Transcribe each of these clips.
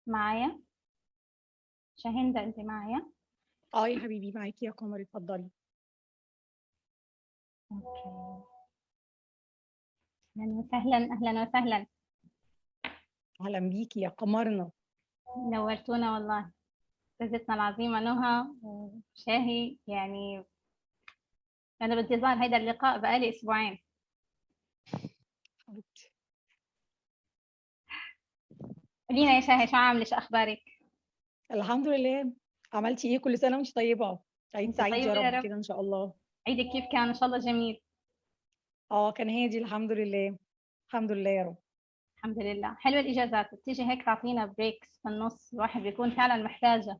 معايا شاهندة؟ انت معايا؟ يا حبيبي معاكي يا قمر، اتفضلي. اوكي، اهلا وسهلا، اهلا وسهلا. اهلا بيكي يا قمرنا. نورتونا والله، استاذتنا العظيمة نهى وشاهي. يعني انا بانتظار هذا اللقاء بقالي اسبوعين. حبيبتي. قولينا يا شاهي، شو عاملة؟ شو اخبارك؟ الحمد لله. عملتي ايه؟ كل سنه وانت طيبه. عيد انت سعيد يا طيبة يا رب رب. كده ان شاء الله. عيدك كيف كان؟ ان شاء الله جميل. كان هادي الحمد لله. الحمد لله يا رب. الحمد لله. حلوة الاجازات، بتيجي هيك تعطينا بريكس في النص، الواحد بيكون فعلا محتاجة.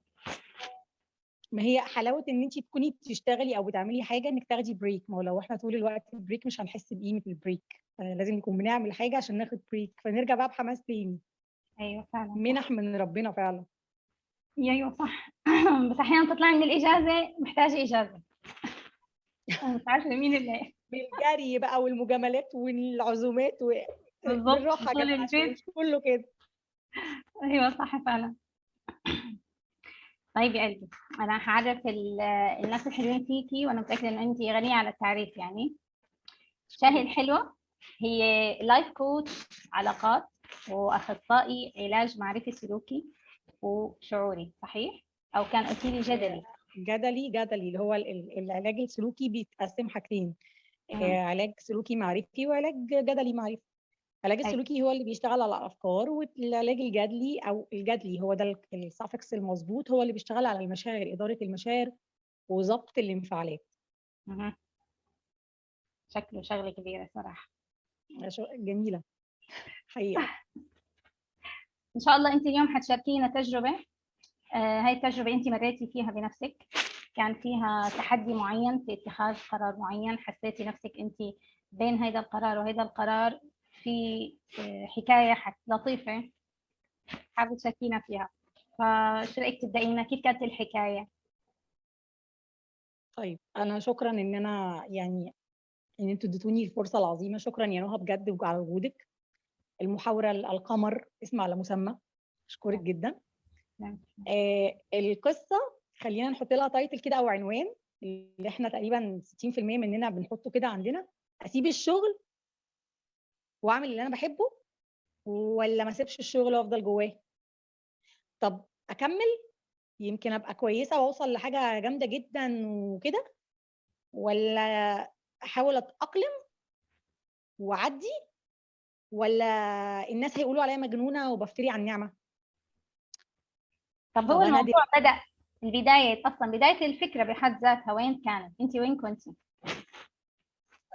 ما هي حلاوه ان انت تكوني بتشتغلي او بتعملي حاجه انك تاخدي بريك. ما هو لو احنا طول الوقت في بريك مش هنحس بقيمه البريك. لازم نكون بنعمل حاجه عشان ناخد بريك فنرجع بقى بحماس تاني. ايوه فعلا صح. منح من ربنا فعلا. ايوه صح. بس احيانا تطلعي من الاجازة محتاجة اجازة. أنا مش عارفة مين اللي بالجري بقى والمجاملات والعزومات بالضبط بالراحه يا طول جماعه شويه، البيت. مش كله كده. ايوه صح فعلا. طيب يا قلبي، انا هعرف الناس الحلوين فيكي، وانا متاكده ان انت غنيه على التعريف يعني. شاهي اشكرك. الحلوه هي لايف كوتش علاقات، واخصائي علاج معرفي سلوكي وشعوري، صحيح؟ او كان قلتي لي جدلي؟ جدلي اللي هو العلاج السلوكي بيتقسم حاجتين. امم علاج سلوكي معرفي وعلاج جدلي معرفي. العلاج أي. السلوكي هو اللي بيشتغل على الافكار، والعلاج الجدلي او الجدلي هو ده السافكس المظبوط، هو اللي بيشتغل على المشاعر، اداره المشاعر وضبط الانفعالات. مهم. شكله شغله كبيره صراحه. جميله حقيقه. ان شاء الله انت اليوم حتشاركينا تجربه. هاي التجربه انت مريتي فيها بنفسك، كان فيها تحدي معين في اتخاذ قرار معين، حسيتي نفسك انت بين هيدا القرار وهيدا القرار، في حكايه لطيفه حابه تشاركينا فيها. فشو رايك تبدأي لنا؟ كيف كانت الحكايه؟ طيب انا شكرا ان انا يعني ان انتوا اديتوني الفرصه العظيمه. شكرا يا نهى بجد على وجودك. المحاوره القمر اسم على مسمى. اشكرك نعم. جدا. نعم. القصه خلينا نحط لها تايتل كده او عنوان، اللي احنا تقريبا 60% مننا بنحطه كده عندنا: اسيب الشغل واعمل اللي انا بحبه، ولا ما اسيبش الشغل وافضل جواه. طب اكمل يمكن ابقى كويسه واوصل لحاجه جامده جدا وكده، ولا احاول اتاقلم واعدي، ولا الناس هيقولوا عليا مجنونه وبفتري عن نعمه. طب هو طب انا الموضوع بدأ، البدايه اصلا بدايه الفكره بحد ذاتها وين كانت؟ انت وين كنتي؟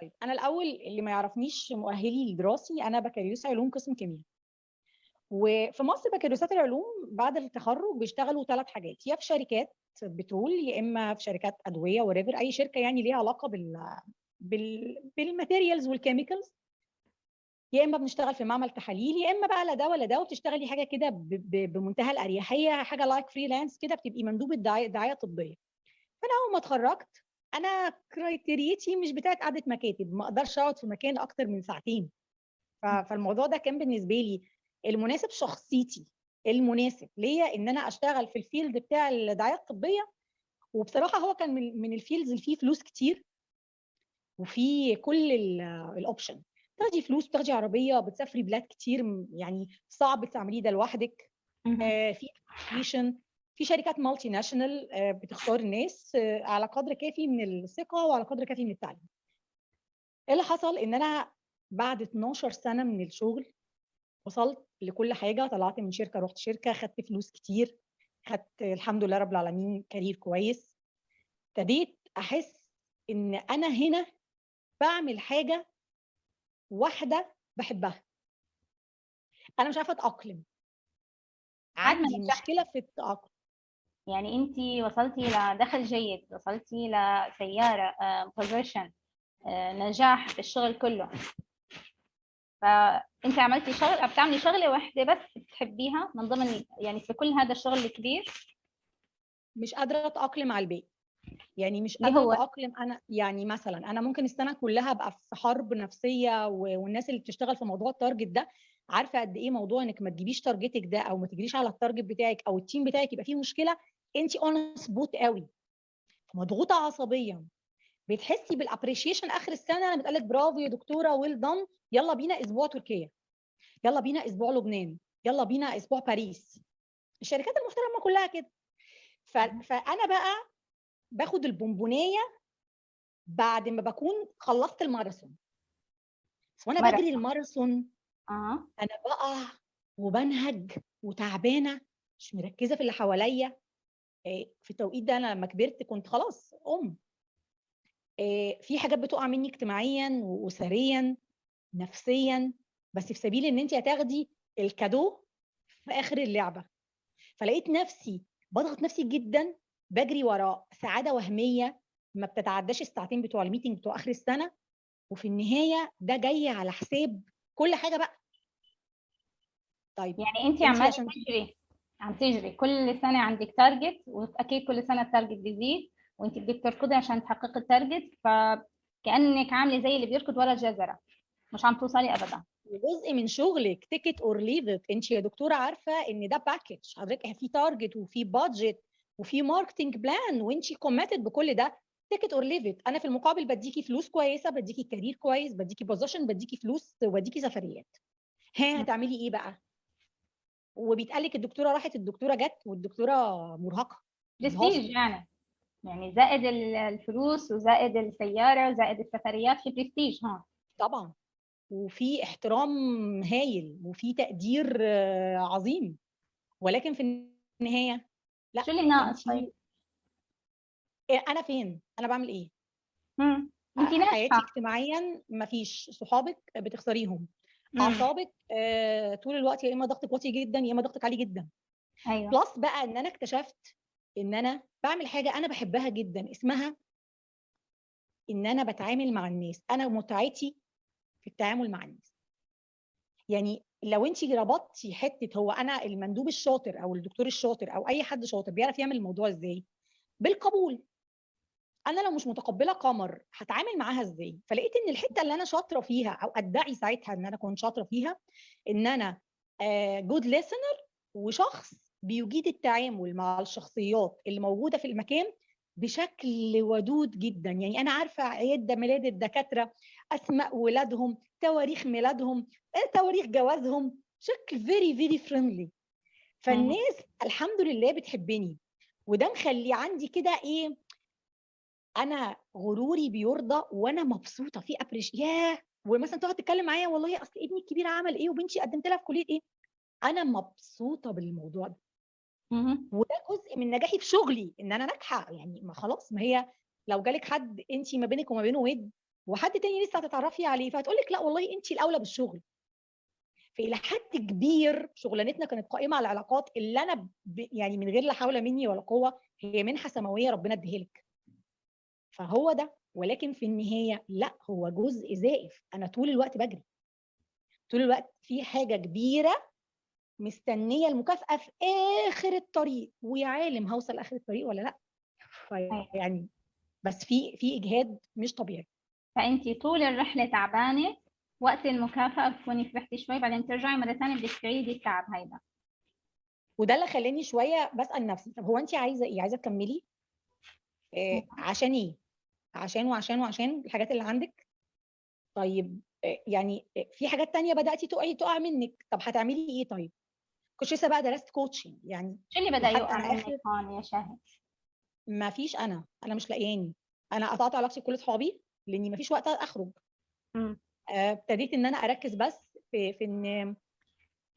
طيب انا الاول اللي ما يعرفنيش مؤهلي الدراسي، انا بكالوريوس علوم قسم كيمياء. وفي مصر بكالوريوسات العلوم بعد التخرج بيشتغلوا 3 حاجات: يا في شركات بترول، يا اما في شركات ادويه وريفر اي شركه يعني ليها علاقه بالماتيريالز والكيميكالز، يا اما بنشتغل في معمل تحاليل، يا اما بقى لا ده ولا ده، وبتشتغلي حاجه كده بمنتهى الاريحيه، حاجه لايك فريلانس كده، بتبقي مندوبه دعايه طبيه. فانا اول ما اتخرجت انا كرايتيريتي مش بتاعت قعده مكاتب، ما اقدرش اقعد في مكان اكتر من ساعتين. فالموضوع ده كان بالنسبه لي المناسب، شخصيتي المناسب ليا ان انا اشتغل في الفيلد بتاع الدعايه الطبيه. وبصراحه هو كان من الفيلدز اللي فيه فلوس كتير، وفي كل الاوبشن. بتاخدي فلوس، بتاخدي عربيه، بتسافري بلاد كتير، يعني صعب تعمليه ده لوحدك. مهم. في application، في شركات مالتي ناشونال بتختار الناس على قدر كافي من الثقه وعلى قدر كافي من التعليم. ايه اللي حصل؟ ان انا بعد 12 سنه من الشغل وصلت لكل حاجه، طلعت من شركه رحت شركه، خدت فلوس كتير، خدت الحمد لله رب العالمين كارير كويس. ابتديت احس ان انا هنا بعمل حاجه واحده بحبها. انا مش عارفه اتاقلم، بعد ما عندي نجحتي، مشكله في التاقلم. يعني انت وصلتي لدخل جيد، وصلتي لسياره، بوزيشن، نجاح في الشغل كله، فانت عملتي شغل، بتعملي شغله واحده بس بتحبيها من ضمن، يعني في كل هذا الشغل الكبير. مش قادره اتاقلم على الباقي. يعني مش اللي قادره هو اتاقلم. انا يعني مثلا انا ممكن السنه كلها ابقى في حرب نفسيه، والناس اللي بتشتغل في موضوع التارجت ده عارفه قد ايه موضوع انك ما تجيبيش تارجتك ده او ما تجريش على التارجت بتاعك او التيم بتاعك يبقى فيه مشكله. انت اون سبوت قوي، مضغوطه عصبيا، بتحسي بالابريشيشن اخر السنه لما بتقول لك برافو يا دكتوره ويل دان، يلا بينا اسبوع تركيا، يلا بينا اسبوع لبنان، يلا بينا اسبوع باريس. الشركات المحترمه كلها كده. فانا بقى باخد البونبونيه بعد ما بكون خلصت الماراثون. وانا بجري ماراثون. الماراثون اه انا بقع وبنهج وتعبانه، مش مركزه في اللي حواليا. في التوقيت ده انا لما كبرت كنت خلاص في حاجات بتقع مني اجتماعيا واسريا نفسيا، بس في سبيل ان انت هتاخدي الكادو في اخر اللعبه. فلقيت نفسي بضغط نفسي جدا، بجري ورا سعاده وهميه ما بتتعداش الساعتين بتوع الميتنج بتوع اخر السنه، وفي النهايه ده جاي على حساب كل حاجه بقى. طيب يعني انت انت عماله عشان تجري، عم تجري كل سنه عندك تارجت، واكيد كل سنه التارجت بيزيد وانت بدك تركضي عشان تحققي التارجت، فكانك عامله زي اللي بيركض ورا الجزره، مش عم توصلي ابدا. جزء من شغلك تيكت اور ليف ات. انت يا دكتوره عارفه ان ده باكج، حضرتك في تارجت وفي بادجت وفي ماركتنج بلان وانت كوميتد بكل ده. تيكت اور ليف ات. انا في المقابل بديكي فلوس كويسه، بديكي كارير كويس، بديكي بوزيشن، بديكي فلوس وبديكي سفريات. ها هتعملي ايه بقى؟ وبيتقال لك الدكتوره راحت الدكتوره جت والدكتوره مرهقه. برستيج بنهزر يعني زائد الفلوس وزائد السياره وزائد السفريات في برستيج هون. طبعا، وفي احترام هايل وفي تقدير عظيم، ولكن في النهايه لا. شو اللي ناقص انت طيب؟ انا فين؟ انا بعمل ايه؟ انت حياتي ناجحه. اجتماعيا مفيش، صحابك بتخسريهم، امم اعصابك طول الوقت يا اما ضغطك واطي جدا يا اما ضغطك عالي جدا. ايوه. بلس بقى ان انا اكتشفت ان انا بعمل حاجه انا بحبها جدا، اسمها ان انا بتعامل مع الناس. انا متعتي في التعامل مع الناس. يعني لو انت ربطتي حته هو انا المندوب الشاطر او الدكتور الشاطر او اي حد شاطر بيعرف يعمل الموضوع ازاي؟ بالقبول. انا لو مش متقبله قمر هتعامل معاها ازاي؟ فلقيت ان الحته اللي انا شاطره فيها او ادعي ساعتها ان انا كنت شاطره فيها ان انا جود listener، وشخص بيجيد التعامل مع الشخصيات اللي موجوده في المكان بشكل ودود جدا. يعني انا عارفه عيد ميلاد الدكاتره، اسماء ولادهم، تواريخ ميلادهم، تواريخ جوازهم، بشكل فيري فيري فريندلي. فالناس الحمد لله بتحبني، وده مخلي عندي كده ايه، انا غروري بيرضى وانا مبسوطه في ياه. ومثلا تقعد تتكلم معايا والله اصل ابني الكبير عمل ايه وبنتي قدمت لها في كليه ايه، انا مبسوطه بالموضوع ده. مهم. وده جزء من نجاحي في شغلي ان انا ناجحه. يعني ما خلاص، ما هي لو جالك حد انت ما بينك وما بينه ود وحد تاني لسه هتتعرفي عليه فهتقول لك لا والله انت الاولى بالشغل. فالى حد كبير شغلانتنا كانت قائمه على العلاقات اللي انا يعني من غير لا حول مني ولا قوه، هي منحه سماويه ربنا اديها لك. فهو ده. ولكن في النهايه لا، هو جزء زائف. انا طول الوقت بجري، طول الوقت في حاجه كبيره مستنيه المكافاه في اخر الطريق، ويا عالم هوصل اخر الطريق ولا لا. أيوة. يعني بس في اجهاد مش طبيعي. فانت طول الرحله تعبانه، وقت المكافاه بتكوني فرحتي شوي، بعدين ترجعي مره ثانيه بدك تعيدي التعب هيدا. وده اللي خلاني شويه بسال نفسي طب هو انت عايزه ايه؟ عايزه تكملي عشان ايه؟ عشان الحاجات اللي عندك. طيب يعني في حاجات تانية بدأتي تقع منك، طب هتعملي ايه طيب؟ كنت لسه بقى درست كوتشنج يعني شو اللي بدا لحد يوقع انا منك اخر. هون يا شاهد؟ ما فيش، انا مش لاقياني. انا قطعت علاقتي بكل اصحابي لاني ما فيش وقت اخرج. امم ابتديت ان انا اركز بس في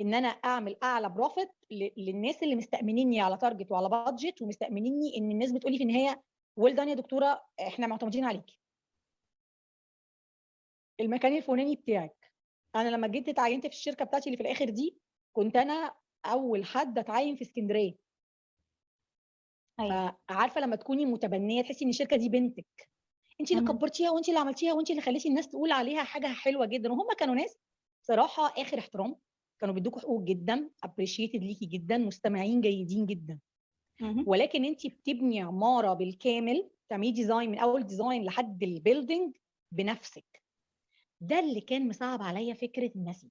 ان انا اعمل اعلى بروفيت للناس اللي مستأمنيني على تارجت وعلى بادجت، ومستأمنيني ان الناس بتقولي في النهايه ويل دان يا دكتوره احنا معتمدين عليكي، المكان الفلاني بتاعك. انا لما جيت اتعينت في الشركه بتاعتي اللي في الاخر دي كنت انا اول حد اتعين في اسكندريه. ايوه. فعارفه لما تكوني متبنيه تحسي ان الشركه دي بنتك، انت اللي مهم. كبرتيها وانت اللي عملتيها وانت اللي خليتي الناس تقول عليها حاجه حلوه جدا. وهم كانوا ناس صراحه اخر احترام، كانوا بيدوكوا حقوق جدا، ابريشيتد ليكي جدا، مستمعين جيدين جدا. مهم. ولكن انت بتبني عماره بالكامل تعملي ديزاين من اول ديزاين لحد البيلدينج بنفسك. ده اللي كان مصعب عليا فكره النسيب.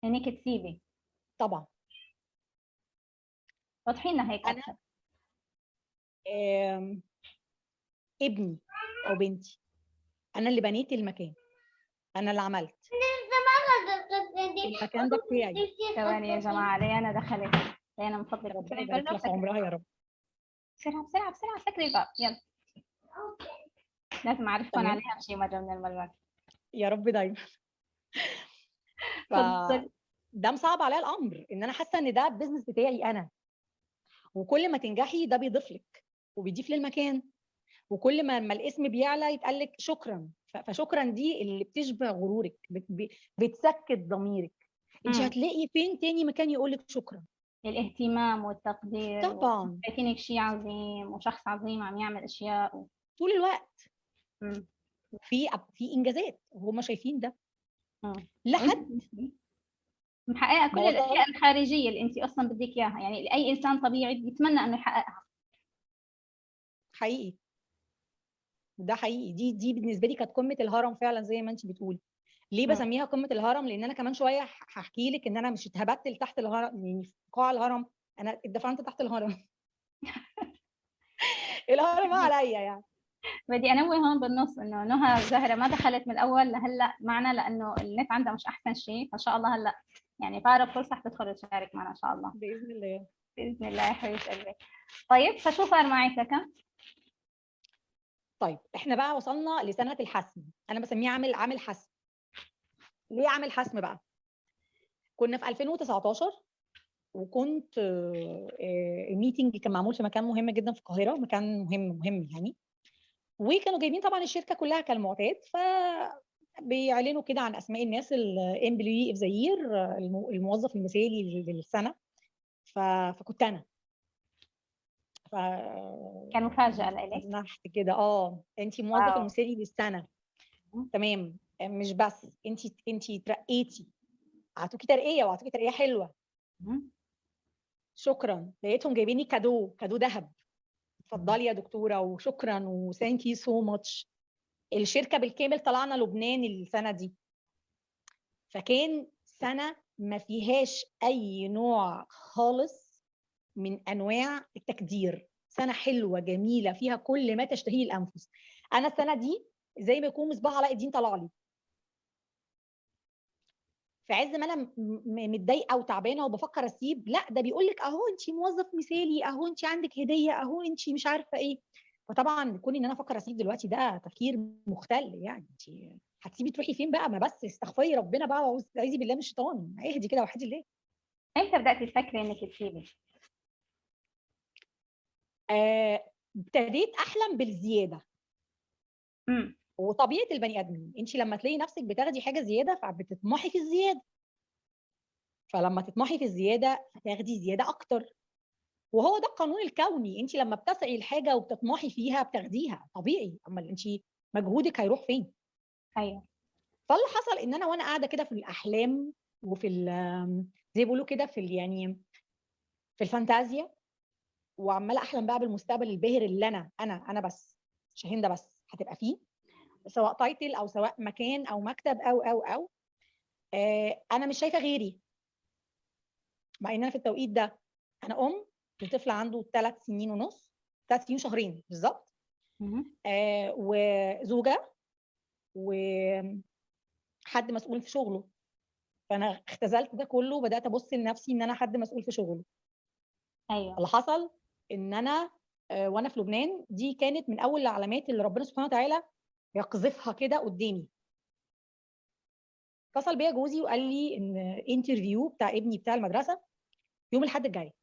انك تسيبي. طبعا وضحي لنا هيك انا اكثر. ابني او بنتي، انا اللي بنيت المكان، انا اللي عملت المكان ده بتاعي. ثواني يا جماعه، علي انا دخلت. انا من فضلك ربنا سكري يبارك الباب، لها في عمرها يا رب. بسرعه بسرعه بسرعه، سكري الباب يلا. لازم اعرفكم تمام، عليها بشي مره من المرات. يا رب دايما. ف تفضل. ده مصعب عليا الامر، ان انا حاسه ان ده البيزنس بتاعي انا، وكل ما تنجحي ده بيضيف لك وبيضيف للمكان، وكل ما الاسم بيعلى يتقال لك شكرا. فشكرا دي اللي بتشبع غرورك، بتسكت ضميرك. انت هتلاقي فين تاني مكان يقول لك شكرا؟ الاهتمام والتقدير، طبعا شايفينك شيء عظيم وشخص عظيم عم يعمل اشياء طول الوقت مم. في انجازات وهم شايفين ده مم. لحد وانت محققه ما كل الاشياء وصلت. الخارجيه اللي انت اصلا بدك اياها، يعني اي انسان طبيعي بيتمنى انه يحققها. حقيقي، ده حقيقي. دي بالنسبه لي كانت قمه الهرم فعلا زي ما انت بتقولي. ليه مم. بسميها قمه الهرم؟ لان انا كمان شويه هحكي لك ان انا مش اتهبت لتحت الهرم، يعني في قاع الهرم، انا اتدفنت تحت الهرم. الهرم عليا يعني. بدي انوه هون بالنص انه نهى زهره ما دخلت من الاول لهلا معنا لانه النت عندها مش احسن شيء، فان شاء الله هلا يعني فارق فرصه حتدخل تشارك معنا ان شاء الله. باذن الله. باذن الله يا حبيبه قلبي. طيب فشو صار معك لك؟ طيب احنا بقى وصلنا لسنه الحسم، انا بسميه عامل حسم. ليه عامل حسم بقى؟ كنا في 2019 وكنت الميتنج كان معمول في مكان مهم جدا في القاهره، مكان مهم يعني. وكانوا جايبين طبعا الشركه كلها كالمعتاد، ف بيعلنوا كده عن اسماء الناس الامبلوي اوف ذا يير، الموظف المثالي للسنه. فكنت انا. ف كان مفاجاه لإلك؟ تنحت كده، انت موظف واو. المثالي للسنه. تمام، مش بس انت ترقيتي، اعطوكي ترقيه واعطوكي ترقيه حلوه. مم. شكرا، لقيتهم جايبين لي كادو ذهب. اتفضلي يا دكتوره وشكرا وثانك يو سو ماتش. الشركه بالكامل طلعنا لبنان السنه دي. فكان سنه ما فيهاش اي نوع خالص من انواع التكدير، سنه حلوه جميله فيها كل ما تشتهيه الانفس. انا السنه دي زي ما يكون مصباح علاء الدين طلع لي في عز ما انا متضايقه وتعبانه وبفكر اسيب. لا، ده بيقول لك اهو انت موظف مثالي، اهو انت عندك هديه، اهو انت مش عارفه ايه. فطبعا كوني ان انا افكر اسيب دلوقتي ده تفكير مختل. يعني انت هتسيبي تروحي فين بقى؟ ما بس استغفري ربنا بقى واعوذي بالله من الشيطان، اهدي كده وحدي الله. امتى بداتي تفكري انك تسيبي؟ ابتديت احلم بالزياده. امم. وطبيعه البني ادمين، انت لما تلاقي نفسك بتاخدي حاجه زياده فبتطمحي في الزياده، فلما تطمحي في الزياده هتاخدي زياده اكتر. وهو ده القانون الكوني، انت لما بتسعي الحاجه وبتطمحي فيها بتاخديها طبيعي. امال انت مجهودك هيروح فين؟ ايوه. فاللي حصل ان انا وانا قاعده كده في الاحلام وفي زي ما بيقولوا كده يعني في الفانتازيا، وعماله احلم بقى بالمستقبل الباهر اللي انا بس شاهين بس هتبقى فيه، سواء تايتل او سواء مكان او مكتب او انا مش شايفه غيري. مع ان انا في التوقيت ده انا لطفل عنده 3 سنين ونص، 3 سنين وشهرين بالظبط، وزوجه وحد مسؤول في شغله. فانا اختزلت ده كله وبدات ابص لنفسي ان انا حد مسؤول في شغله. ايوه. اللي حصل ان انا وانا في لبنان، دي كانت من اول العلامات اللي ربنا سبحانه وتعالى يقذفها كده قدامي. اتصل بيا جوزي وقال لي ان انترفيو بتاع ابني بتاع المدرسه يوم الاحد الجاي.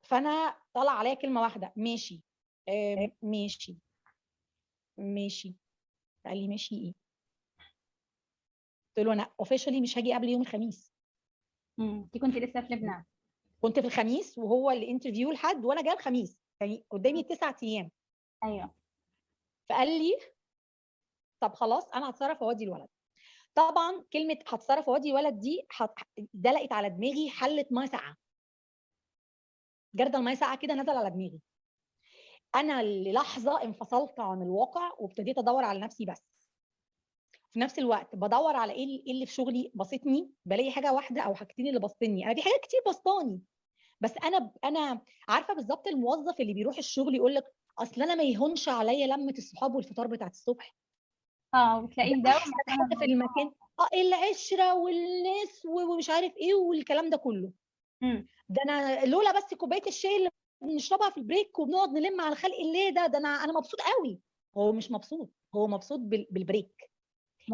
فانا طلع عليا كلمه واحده: ماشي. ماشي. ماشي. قال لي ماشي ايه؟ قلت له انا اوفيشالي مش هاجي قبل يوم الخميس. انت كنت لسه في لبنان؟ كنت في الخميس وهو الانترفيو الحد وانا جايه الخميس، يعني قدامي 9 ايام. ايوه. فقال لي طب خلاص انا هتصرف واودي الولد. طبعا كلمه هتصرف واودي الولد دي دلقت على دماغي حله ميه ساقعه. جردل ميه ساقعه كده نزل على دماغي. انا للحظه انفصلت عن الواقع وابتديت ادور على نفسي بس. في نفس الوقت بدور على ايه اللي في شغلي بسطني، بلاقي حاجه واحده او حاجتين اللي بسطني. انا في حاجات كتير بسطاني، بس انا عارفه بالظبط الموظف اللي بيروح الشغل يقول لك اصل انا ما يهونش عليا لمه الصحاب والفطار بتاعت الصبح. وتلاقيه ده مداوم احسن عشان حاجه في الموضوع. المكان. العشره والناس ومش عارف ايه والكلام ده كله. مم. ده انا لولا بس كوبايه الشاي اللي بنشربها في البريك وبنقعد نلم على خلق الله، ده انا مبسوط قوي. هو مش مبسوط، هو مبسوط بالبريك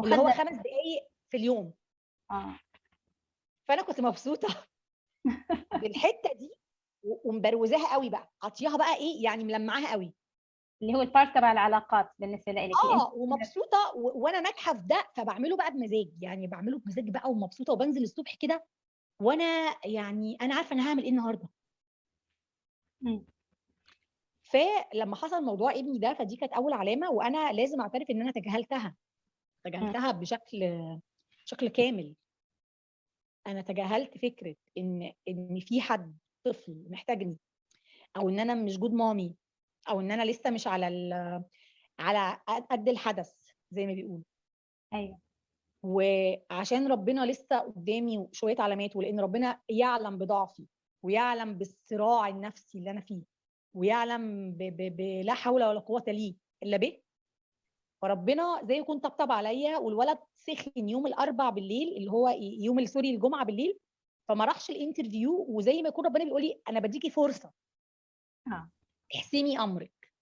اللي هو مخدر. 5 دقائق في اليوم. اه فانا كنت مبسوطه بالحته دي ومبروزاها قوي بقى، عطيها بقى ايه يعني، ملمعاها قوي. اللي هو البارت تبع العلاقات بالنسبه لك اللي انت. ومبسوطه وانا ناجحه في ده، فبعمله بقى بمزاج، يعني بعمله بمزاج بقى ومبسوطه، وبنزل الصبح كده وانا يعني انا عارفه انا هعمل ايه النهارده. مم. فلما حصل موضوع ابني ده، فدي كانت اول علامه، وانا لازم اعترف ان انا مم. تجاهلتها بشكل كامل. انا تجاهلت فكره ان في حد طفل محتاجني، او ان انا مش جود مامي، او ان انا لسه مش على قد الحدث زي ما بيقولوا. ايوه. وعشان ربنا لسه قدامي شويه علامات، ولان ربنا يعلم بضعفي ويعلم بالصراع النفسي اللي انا فيه، ويعلم لا حول ولا قوه لي الا به. فربنا زي يكون طبطب عليا، والولد سخن يوم الاربع بالليل اللي هو يوم سوري الجمعه بالليل، فما راحش الانترفيو. وزي ما يكون ربنا بيقول لي انا بديكي فرصه اه احسمي امرك.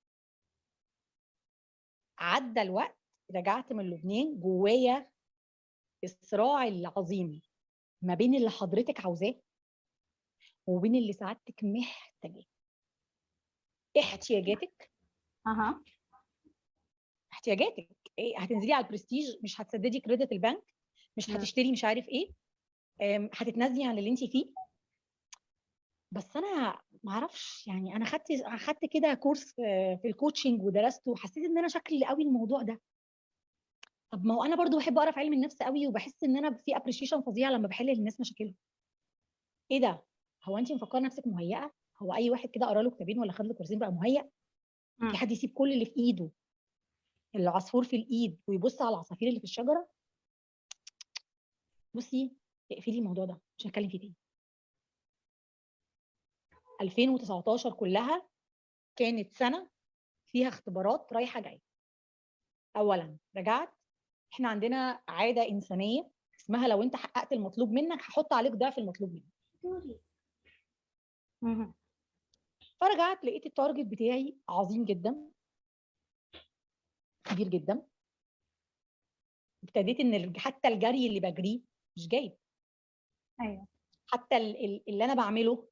عدى الوقت، رجعت من لبنان جوايا الصراع العظيم ما بين اللي حضرتك عاوزاه وبين اللي سعادتك محتاجاه. احتياجاتك اها. احتياجاتك ايه؟ هتنزلي على البرستيج مش هتسددي كريدت البنك، مش مم. هتشتري مش عارف ايه، هتتنازلي عن اللي انت فيه. بس انا ما اعرفش يعني، انا خدت كده كورس في الكوتشنج ودرسته، وحسيت ان انا شكلي قوي الموضوع ده. طب ما هو انا برضو بحب اقرا في علم النفس قوي، وبحس ان انا في ابريشيشن فظيع لما بحل للناس مشاكلهم. ايه ده؟ هو انت مفكره نفسك مهيئه؟ هو اي واحد كده قرا له كتابين ولا خد له كورسين بقى مهيئ؟ في مم. حد يسيب كل اللي في ايده، العصفور في الايد، ويبص على العصافير اللي في الشجره؟ بصي، اقفلي الموضوع ده مش هنتكلم فيه تاني. 2019 كلها كانت سنه فيها اختبارات رايحه جايه. اولا رجعت، احنا عندنا عاده انسانيه اسمها لو انت حققت المطلوب منك هحط عليك ضعف المطلوب منك. مم. فرجعت لقيت التارجت بتاعي عظيم جدا، كبير جدا. ابتديت ان حتى الجري اللي بجريه مش جايب، ايوه. حتى اللي انا بعمله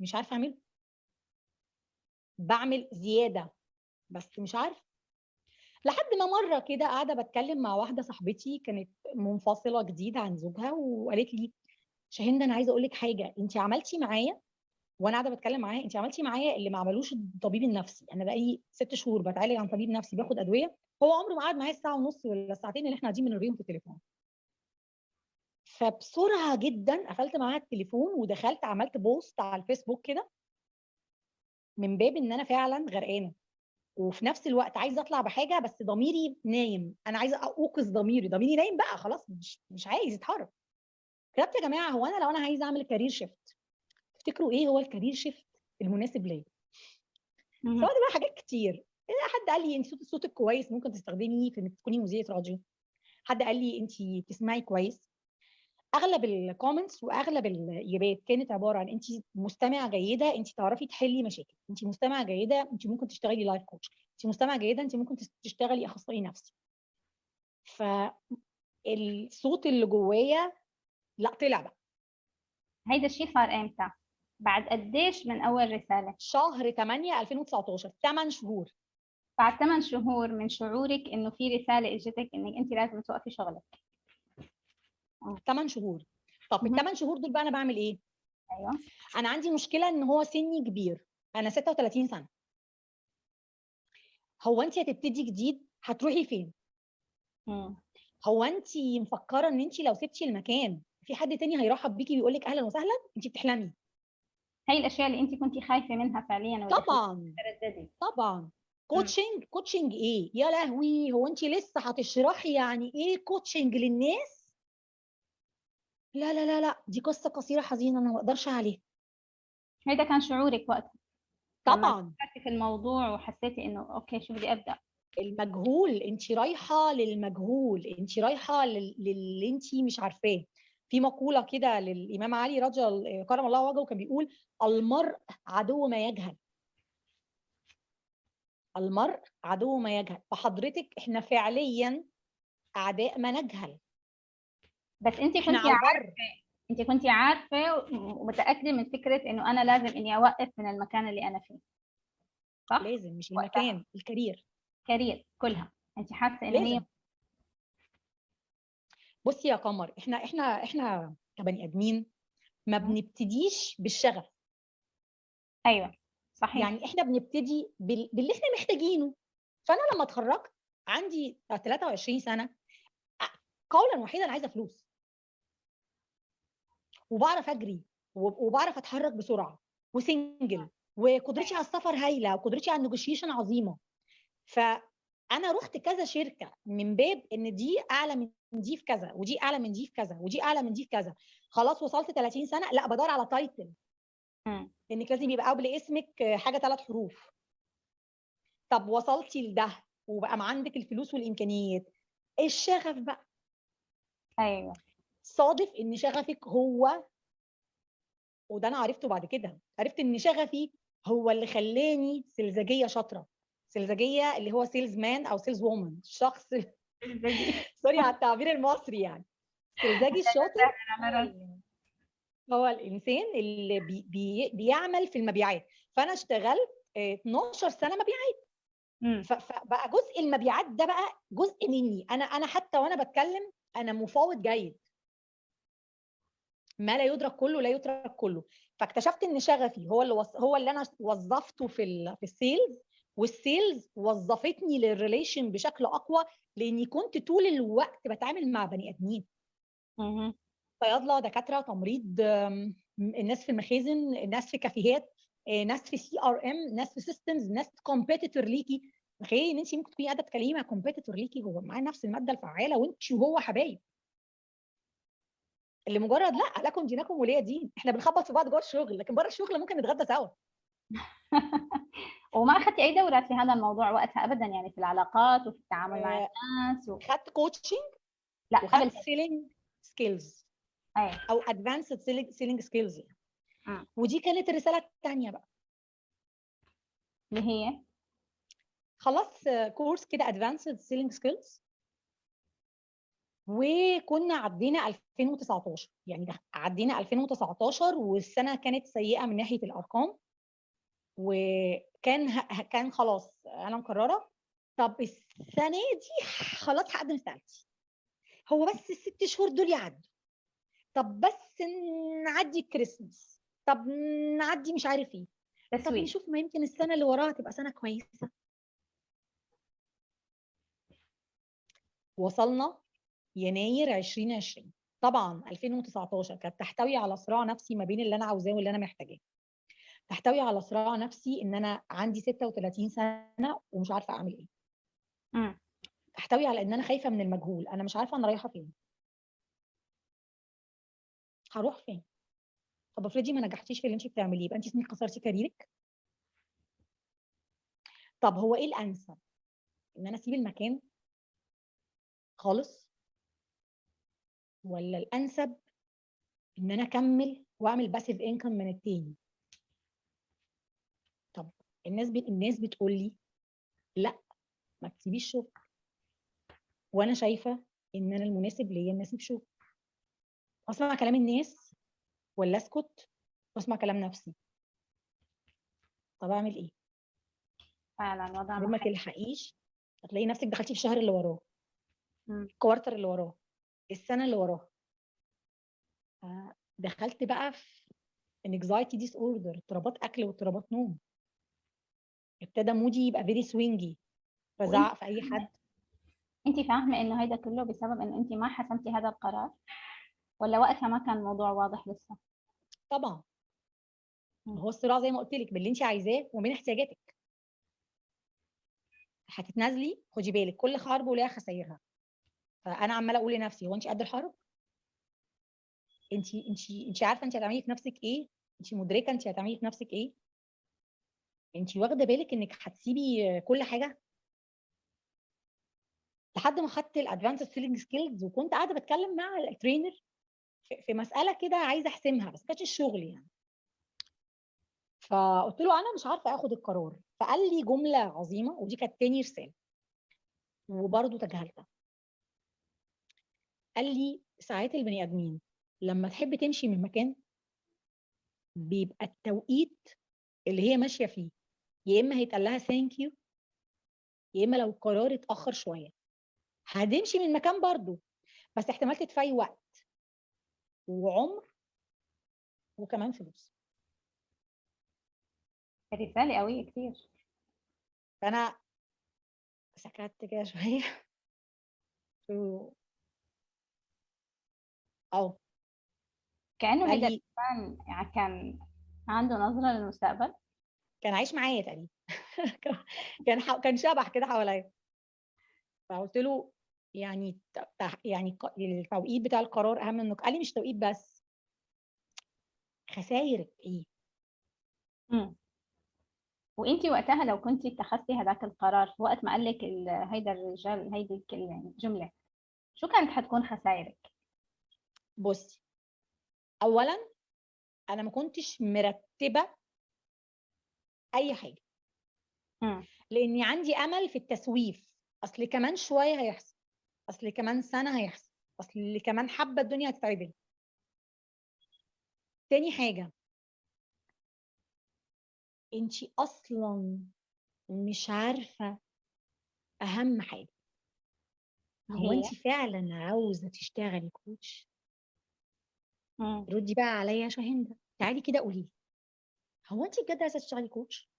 مش عارفه اعمله، بعمل زياده بس مش عارفه. لحد ما مره كده قاعده بتكلم مع واحده صاحبتي كانت منفصله جديد عن زوجها، وقالت لي شاهين انا عايزه اقول لك حاجه، انت عملتي معايا، وانا قاعده بتكلم معاها، انت عملتي معايا اللي ما عملوش الطبيب النفسي. انا بقالي 6 شهور بتعالج عن طبيب نفسي باخد ادويه، هو عمره ما قعد معايا الساعه ونص ولا الساعتين اللي احنا قاعدين بنرغيهم في التليفون. فبسرعه جدا قفلت معاها التليفون ودخلت عملت بوست على الفيسبوك كده، من باب ان انا فعلا غرقانه، وفي نفس الوقت عايزه اطلع بحاجه بس ضميري نايم. انا عايزه اوقظ ضميري نايم بقى خلاص، مش عايز يتحرك. كتبت يا جماعه، هو انا لو انا عايزه اعمل كارير شيفت، تفتكروا ايه هو الكارير شيفت المناسب ليا؟ مم. فقعد بقى حاجات كتير. حد قال لي انت صوتك كويس، ممكن تستخدمي في انك تكوني مذيعه راديو. حد قال لي انت بتسمعي كويس. اغلب الكومنتس واغلب الاجابات كانت عباره عن انت مستمعه جيده، انت تعرفي تحلي مشاكل، انت مستمعه جيده، انت ممكن تشتغلي لايف كوتش، انت مستمعه جيده، انت ممكن تشتغلي اخصائي نفسي. فالصوت اللي جوايا لا طلع بقى. هيدا الشيء صار امتى؟ بعد قديش من اول رساله؟ شهر 8 2019، 8 شهور. بعد 8 شهور من شعورك انه في رساله اجتك انك انت لازم توقفي شغلك. 8 شهور. طب في مهم. ال8 شهور دول بقى انا بعمل ايه؟ ايوه. انا عندي مشكله ان هو سني كبير، انا 36 سنه. هو انت هتبتدي جديد هتروحي فين؟ مم. هو انت مفكره ان انت لو سبتي المكان في حد تاني هيرحب بيكي ويقول لك اهلا وسهلا؟ انت بتحلمي. هي الاشياء اللي انت كنتي خايفه منها فعليا ولا طبعا ترددي؟ طبعا. كوتشنج ايه يا لهوي؟ هو انت لسه هتشرحي يعني ايه كوتشنج للناس؟ لا لا لا لا، دي قصه قصيره حزينه انا ما اقدرش عليها. هيدا كان شعورك وقتها لما طبعا. فكرتي في الموضوع وحسيتي انه اوكي شو بدي ابدا؟ المجهول، انت رايحه للمجهول، انت رايحه للي انت مش عارفاه. في مقوله كده للامام علي رضي كرم الله وجهه، كان بيقول: المرء عدو ما يجهل. المرء عدو ما يجهل. فحضرتك احنا فعليا اعداء ما نجهل. بس انت احنا كنتي على البر. انت كنتي عارفه ومتاكده من فكره انه انا لازم اني اوقف من المكان اللي انا فيه، صح؟ لازم، مش وقتها المكان، الكارير. كارير كلها انت حاسه انه هي؟ لازم. بصي يا قمر، احنا كبني ادمين ما بنبتديش بالشغف. ايوه صحيح. يعني احنا بنبتدي باللي احنا محتاجينه. فانا لما اتخرجت عندي 23 سنه، قولا واحدا انا عايزه فلوس، وبعرف اجري، وبعرف اتحرك بسرعه، وسنجل، وقدرتي على السفر هايله، وقدرتي على النيجوشيشن عظيمه. فانا رحت كذا شركه من باب ان دي اعلى من دي في كذا، ودي اعلى من دي في كذا، ودي اعلى من دي في كذا. خلاص وصلت 30 سنه، لا بدور على تايتل، مم. لانك لازم يبقى قبل اسمك حاجه 3 حروف. طب وصلتي لده وبقى عندك الفلوس والامكانيات، الشغف بقى. ايوه. صادف ان شغفك هو، وده انا عرفته بعد كده، عرفت ان شغفي هو اللي خلاني سلزجيه شاطره. سلزجيه اللي هو سيلز مان او سيلز وومن، شخص سوري على التعبير المصري يعني. سلزجي الشاطر هو الانسان اللي بيعمل في المبيعات. فانا اشتغلت 12 سنه مبيعات. مم. فبقى جزء المبيعات ده بقى جزء مني. انا حتى وانا بتكلم انا مفاوض جيد. ما لا يدرك كله لا يترك كله. فاكتشفت ان شغفي هو اللي انا وظفته في السيلز، والسيلز وظفتني للريليشن بشكل اقوى، لاني كنت طول الوقت بتعامل مع بني ادمين. مم. صيادله، دكاتره، تمريض، الناس في المخازن، الناس في كافيهات، ناس في CRM، ناس في سيستمز، ناس كومبيتيتور ليكي. تخيلي ان انت ممكن تكوني قاعده تكلمي مع كومبيتيتور ليكي هو معاه نفس الماده الفعاله، وانت وهو حبايب. اللي مجرد لا لكم دينكم ولي دين، احنا بنخبط في بعض جوه الشغل، لكن بره الشغل ممكن نتغدى سوا. وما اخذتي اي دورات في هذا الموضوع وقتها ابدا، يعني في العلاقات وفي التعامل مع الناس خدت كوتشنج، لا قبل وخدت كده. سيلينج سكيلز ايوه. او ادفانسد سيلينج سكيلز. مم. ودي كانت الرساله الثانيه بقى. اللي هي خلاص كورس كده ادفانسد سيلينج سكيلز، وكنا عدينا 2019. يعني ده عدينا 2019 والسنه كانت سيئه من ناحيه الارقام. كان خلاص انا مقرره، طب السنه دي خلاص هقدم استقالتي. هو بس ال6 شهور دول يعدوا، طب بس نعدي الكريسماس، طب نعدي مش عارف ايه، طب تسويق. نشوف ما يمكن السنه اللي وراها تبقى سنه كويسه. وصلنا يناير 2020. طبعا 2019 كانت تحتوي على صراع نفسي ما بين اللي انا عاوزاه واللي انا محتاجاه. تحتوي على صراع نفسي ان انا عندي 36 سنه ومش عارفه اعمل ايه. مم. تحتوي على ان انا خايفه من المجهول، انا مش عارفه انا رايحه فين، هروح فين. طب افرضي ما نجحتيش في اللي انت بتعمليه، يبقى انت اسمك خسرتي كاريرك. طب هو ايه الانسب؟ ان انا اسيب المكان خالص، ولا الانسب ان انا اكمل واعمل باسيف انكم من التاني؟ طب الناس بتقول لي لا ما تسيبيش شغل، وانا شايفه ان انا المناسب ليا ان اسيب شغل. اسمع كلام الناس ولا اسكت واسمع كلام نفسي؟ طب اعمل ايه؟ فعلا وضع لما محيط. تلحقيش هتلاقي نفسك دخلتي في الشهر اللي وراه، مم. الكوارتر اللي وراه، السنه اللي وراها. دخلت بقى في anxiety disorder، اضطرابات اكل واضطرابات نوم. ابتدى مودي يبقى فيري سوينجي، وانت بزعق في اي حد. انت فاهمه انه هيدا كله بسبب انه انت ما حسمتي هذا القرار، ولا وقتها ما كان الموضوع واضح لسه؟ طبعا هو الصراع زي ما قلت لك باللي انت عايزاه وبين احتياجاتك. هتتنازلي، خدي بالك كل حرب وليها خسائرها. فانا عماله اقول لنفسي هو انت قد الحرب؟ انت عارفه انت هتعملي في نفسك ايه؟ انت مدركه انت هتعملي في نفسك ايه؟ انت واخده بالك انك هتسيبي كل حاجه؟ لحد ما خدت الادفانسد سيلينج سكيلز وكنت قاعده بتكلم مع الترينر في مساله كده عايزه احسمها، بس كانتش الشغل يعني. فقلت له انا مش عارفه اخد القرار. فقال لي جمله عظيمه، ودي كانت تاني رساله وبرضه تجاهلتها. قال لي ساعات البني ادمين لما تحب تمشي من مكان بيبقى التوقيت اللي هي ماشيه فيه يا اما هيتقال لها ثانك يو، يا اما لو القرار اتاخر شويه هتمشي من مكان برضه، بس احتمال تدفعي وقت وعمر وكمان فلوس. رسالة قوية كتير. فانا سكت كده شويه اه كأنه قال هيدا لي الإنسان يعني كان عنده نظرة للمستقبل. كان عايش معايا تقريبا كان شبح كده حواليا. فقلت له يعني يعني التوقيت بتاع القرار اهم منك. قال لي مش توقيت بس، خسايرك ايه؟ امم وانتي وقتها لو كنتي اتخذتي هذاك القرار وقت ما قال لك هيدا الرجال هيدي الجملة، شو كانت حتكون خسائرك؟ بصي، اولا انا ما كنتش مرتبه اي حاجه، امم لاني عندي امل في التسويف. اصل كمان شويه هيحصل، اصل كمان سنه هيحصل، اصل كمان حبه الدنيا هتتعدل. تاني حاجه، انتي اصلا مش عارفه اهم حاجه. هو هي انتي فعلا عاوزه تشتغلي كوتش؟ امم ردي بقى عليا يا شاهندة، تعالي كده قولي لي، هو انتي بجد عايزه تشتغلي كوتش؟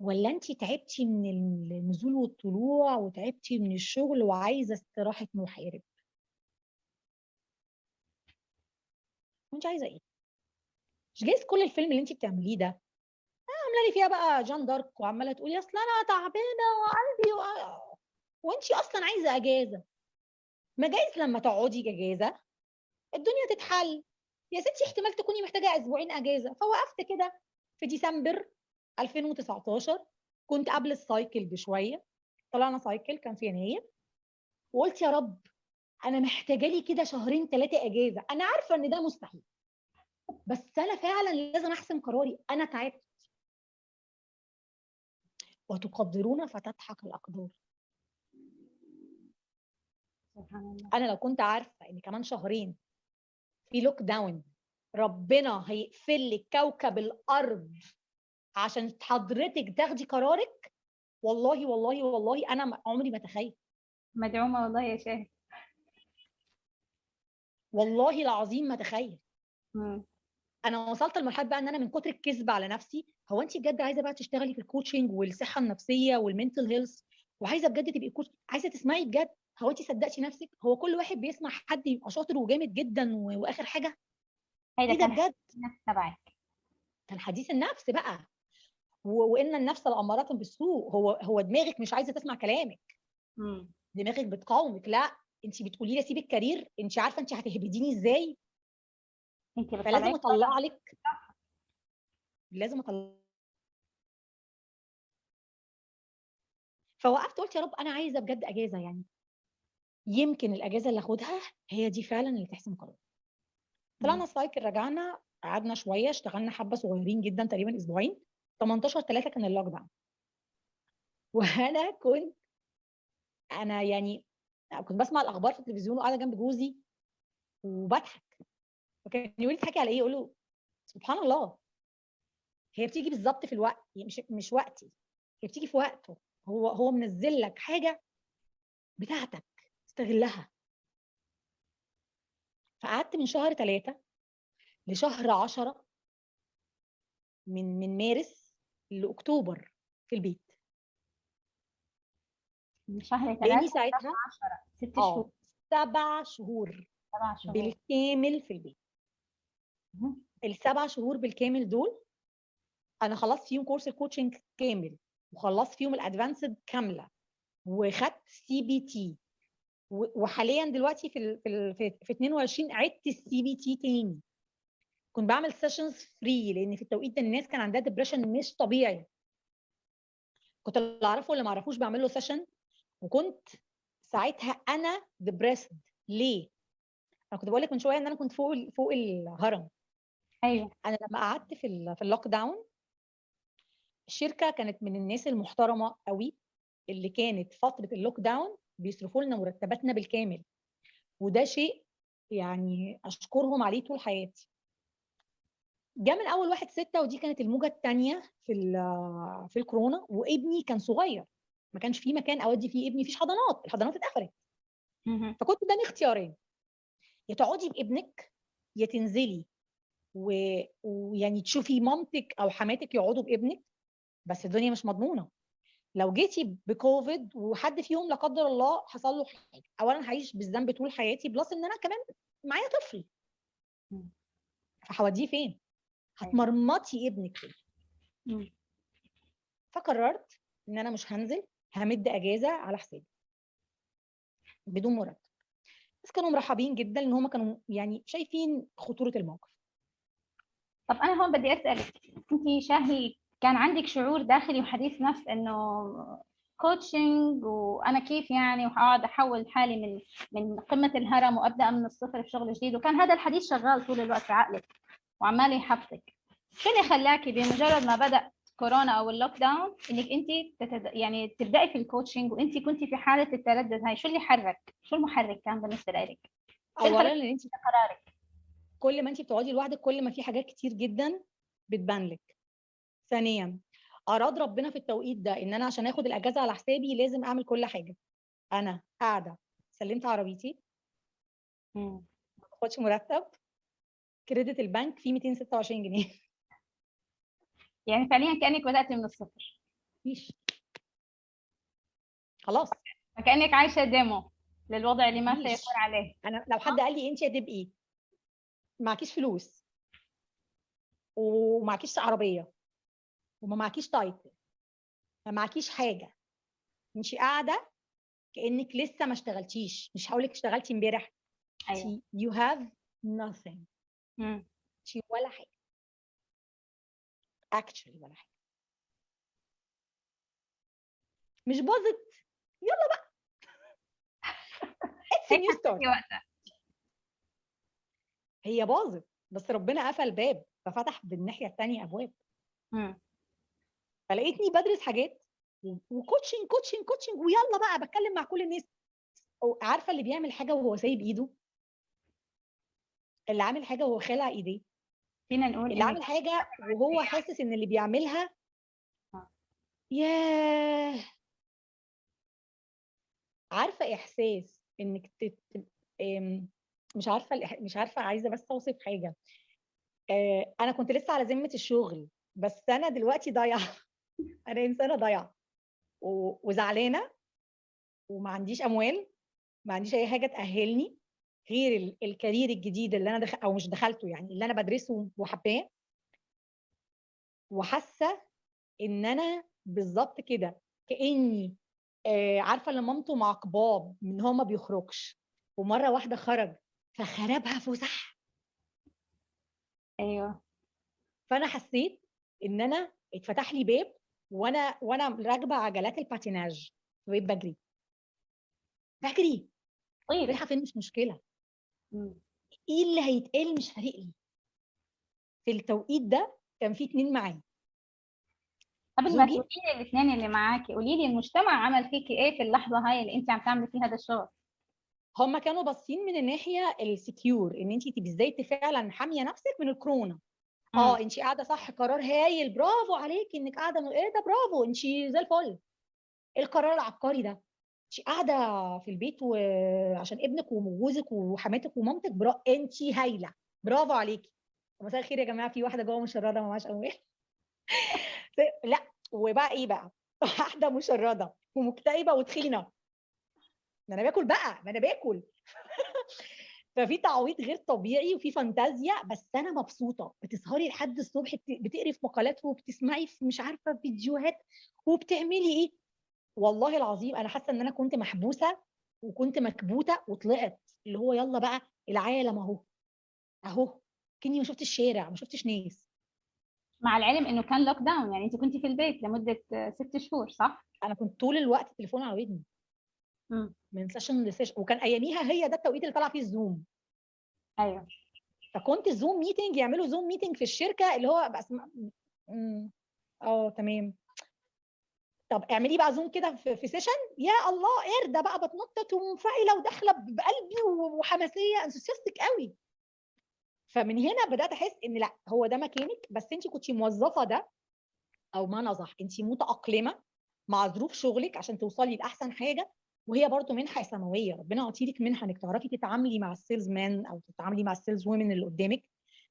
ولا انتي تعبتي من النزول والطلوع وتعبتي من الشغل وعايزه استراحه محارب؟ وانت عايزه ايه؟ مش جايز كل الفيلم اللي انت بتعمليه ده عامله لي فيها بقى جان دارك وعماله تقولي اصل انا تعبانه وقلبي وانت اصلا عايزه اجازه؟ ما جايز لما تقعدي اجازه الدنيا تتحل يا ستي. احتمال تكوني محتاجه اسبوعين اجازه. فوقفت كده في ديسمبر 2019، كنت قبل السايكل بشويه، طلعنا سايكل كان في يناير، وقلت يا رب انا محتاجه لي كده شهرين ثلاثه اجازه. انا عارفه ان ده مستحيل، بس انا فعلا لازم احسم قراري. انا تعبت. وتقدرون فتضحك الاقدار. سبحان الله. انا لو كنت عارفه ان كمان شهرين في لوك داون، ربنا هيقفل لك كوكب الارض عشان حضرتك تاخدي قرارك، والله والله والله انا عمري ما اتخيل. مدعومة والله يا شاهد. والله العظيم ما اتخيل. امم انا وصلت لمرحله بقى ان انا من كتر الكذب على نفسي، هو انت بجد عايزه بقى تشتغلي في الكوتشنج والصحه النفسيه والمنتل هيلث، وعايزه بجد تبقي كوتش، عايزه تسمعي بجد؟ هو انت صدقتي نفسك؟ هو كل واحد بيسمع حد يبقى شاطر وجامد جدا واخر حاجه؟ هيدا ايه ده كان بجد؟ النفس تبعك. كان حديث النفس بقى. وان النفس لاماره بالسوء. هو دماغك مش عايزه تسمع كلامك، امم دماغك بتقاومك. لا، انت بتقولي لي اسيب الكارير، انت عارفه انت هتهبديني ازاي. انتي فلازم بتطلعي اطلع لك، لازم اطلع. فوقفت قلت يا رب انا عايزه بجد اجازه، يعني يمكن الاجازه اللي اخدها هي دي فعلا اللي تحسم قراري. طلعنا السايكل، رجعنا قعدنا شويه، اشتغلنا حبه صغيرين جدا تقريبا اسبوعين. 18/3 كان اللوك داون. وانا انا يعني كنت بسمع الاخبار في التلفزيون وقاعده جنب جوزي وبضحك. فكان يقول لي تضحكي على ايه؟ اقول له سبحان الله، هي بتيجي بالظبط في الوقت، يعني مش وقتي، هي بتيجي في وقته. هو منزل لك حاجه بتاعتك، استغلها. فقعدت من شهر 3 لشهر 10، من مارس لاكتوبر في البيت. من شهر 3 بقالي لشهر ساعتها 10 6 شهور 7 شهور 7 شهور. بالكامل في البيت. مم. ال7 شهور بالكامل دول انا خلصت فيهم كورس الكوتشنج كامل، وخلصت فيهم الادفانسد كامله، وخدت CBT، وحاليا دلوقتي في 22 عدت CBT تاني. كنت بعمل سيشنز فري، لان في التوقيت ده الناس كان عندها ديبريشن مش طبيعي. كنت اللي اعرفه واللي ما اعرفوش بعمل له سيشن، وكنت ساعتها انا ديبريسد. ليه؟ انا كنت بقول لك من شويه ان انا كنت فوق الهرم. ايوه. انا لما قعدت في اللوك داون، الشركه كانت من الناس المحترمه قوي، اللي كانت فتره اللوك داون بيصرفوا لنا مرتباتنا بالكامل، وده شيء يعني اشكرهم عليه طول حياتي. جاء من اول 1/6، ودي كانت الموجه الثانيه في الكورونا، وابني كان صغير، ما كانش في مكان اودي فيه ابني، مفيش حضانات، الحضانات اتقفلت. فكنت قدامي اختيارين: يا تقعدي بابنك، يا تنزلي ويعني تشوفي مامتك او حماتك يقعدوا بابنك، بس الدنيا مش مضمونه. لو جيتي بكوفيد وحد فيهم لا قدر الله حصل له حاجه، اولا هعيش بالذنب طول حياتي، بلس ان انا كمان معايا طفل، فهوديه فين؟ هتمرمطي ابنك فين؟ فقررت ان انا مش هنزل، همد اجازه على حسابي بدون مرتب. بس كانوا مرحبين جدا، ان هم كانوا يعني شايفين خطوره الموقف. طب انا هون بدي اسالك، انت شاهي كان عندك شعور داخلي وحديث نفس انه كوتشنج وانا كيف يعني وهقعد احول حالي من قمه الهرم وابدا من الصفر في شغل جديد، وكان هذا الحديث شغال طول الوقت في عقلك وعمال يحبطك؟ شو اللي خلاكي بمجرد ما بدا كورونا او اللوك داون انك انت يعني تبداي في الكوتشنج وانت كنتي في حاله التردد هاي؟ شو اللي حرك؟ شو المحرك كان بالنسبه لك؟ شو اللي اولا خلاك ان انت قرارك؟ كل ما انت بتقعدي لوحدك، كل ما في حاجات كتير جدا بتبان لك. ثانيا، اراد ربنا في التوقيت ده ان انا عشان اخد الاجازه على حسابي لازم اعمل كل حاجه. انا قاعده سلمت عربيتي، ما باخدش مرتب، كريدت البنك فيه 226 جنيه. يعني فعليا كانك بداتي من الصفر، مفيش، خلاص فكأنك عايشة ديمو للوضع اللي ما سيكون مفيش. عليه. انا لو حد قال لي انت هتبقي معكيش فلوس، ومعكيش عربيه، وما معكيش تايتل، ما معكيش حاجه، انت قاعده كانك لسه ما اشتغلتيش، مش هقول لك اشتغلتي امبارح، ايوه. you have nothing، مم. ولا حاجه، actually ولا حاجه، مش باظت، يلا بقى it's a هيك new حسيتي start. وقتها؟ هي باظت، بس ربنا قفل باب ففتح بالناحيه الثانيه ابواب. مم. فلقيتني بدرس حاجات وكوتشنج كوتشنج كوتشنج، ويلا بقى بتكلم مع كل الناس. عارفه اللي بيعمل حاجه وهو سايب ايده، اللي عامل حاجه وهو خالع ايديه، فينا نقول اللي انك عامل حاجه وهو حاسس ان اللي بيعملها ياه. عارفه احساس انك مش عارفه عايزه بس اوصف حاجه. انا كنت لسه على ذمه الشغل، بس انا دلوقتي ضايعه. انا انسانه ضايعه وزعلانه، وما عنديش اموال، ما عنديش اي حاجه تاهلني غير الكارير الجديد اللي انا او مش دخلته، يعني اللي انا بدرسه وحباه. وحاسه ان انا بالظبط كده كاني عارفه اللي مامته معاقباه من هو ما بيخرجش، ومره واحده خرج فخربها فسح. ايوه. فانا حسيت ان انا اتفتح لي باب، وانا راكبه عجلات الباتيناج، بقيت بجري طيب. رايحه فين مش مشكله، مم. ايه اللي هيتقال مش فارق لي. في التوقيت ده كان في 2 معايا، قبل ما زوجي. تقولي لي الاثنين اللي معاكي، قولي لي المجتمع عمل فيكي ايه في اللحظه هاي اللي انت عم تعملي فيها هذا الشغل؟ هم كانوا باصين من الناحيه السكيور، ان انت تبقي ازاي فعلا حاميه نفسك من الكورونا. انت قاعده صح، قرار هايل، برافو عليكي انك قاعده ايه ده، برافو انت زي الفل. ايه القرار العبقري ده؟ انت قاعده في البيت وعشان ابنك وجوزك وحماتك ومامتك، انت هايله، برافو عليكي. مساء الخير يا جماعه، في واحده جوه مشرده ما معهاش اموال. لا، وبقى ايه بقى؟ واحده مشرده ومكتئبه وتخينه، ما انا باكل بقى، ما انا باكل. ففي تعويض غير طبيعي وفي فانتازيا، بس انا مبسوطه. بتسهري لحد الصبح بتقري في مقالات وبتسمعي في مش عارفه فيديوهات وبتعملي ايه. والله العظيم انا حاسه ان انا كنت محبوسه وكنت مكبوته وطلعت، اللي هو يلا بقى العالم اهو اهو، كني ما شفتش الشارع ما شفتش ناس. مع العلم انه كان لوك داون، يعني انت كنت في البيت لمده 6 شهور صح؟ انا كنت طول الوقت التليفون على ودني امم. من سيشن لسيشن، وكان اياميها هي ده التوقيت اللي طلع فيه الزوم. ايوه. فكنت الزوم ميتنج، يعملوا زوم ميتنج في الشركه اللي هو بس تمام. طب اعملي بقى زوم كده في سيشن، يا الله قرده بقى بتنطط ومنفعله وداخله بقلبي وحماسيه انثوسيستك قوي. فمن هنا بدات احس ان لا هو ده مكانك، بس انت كنتي موظفه ده، او ما صح انت متاقلمه مع ظروف شغلك عشان توصلي لاحسن حاجه. وهي برضو منحه سماويه، ربنا عطيلك منحه انك تعرفي تتعاملي مع السيلز مان او تتعاملي مع السيلز وومن اللي قدامك.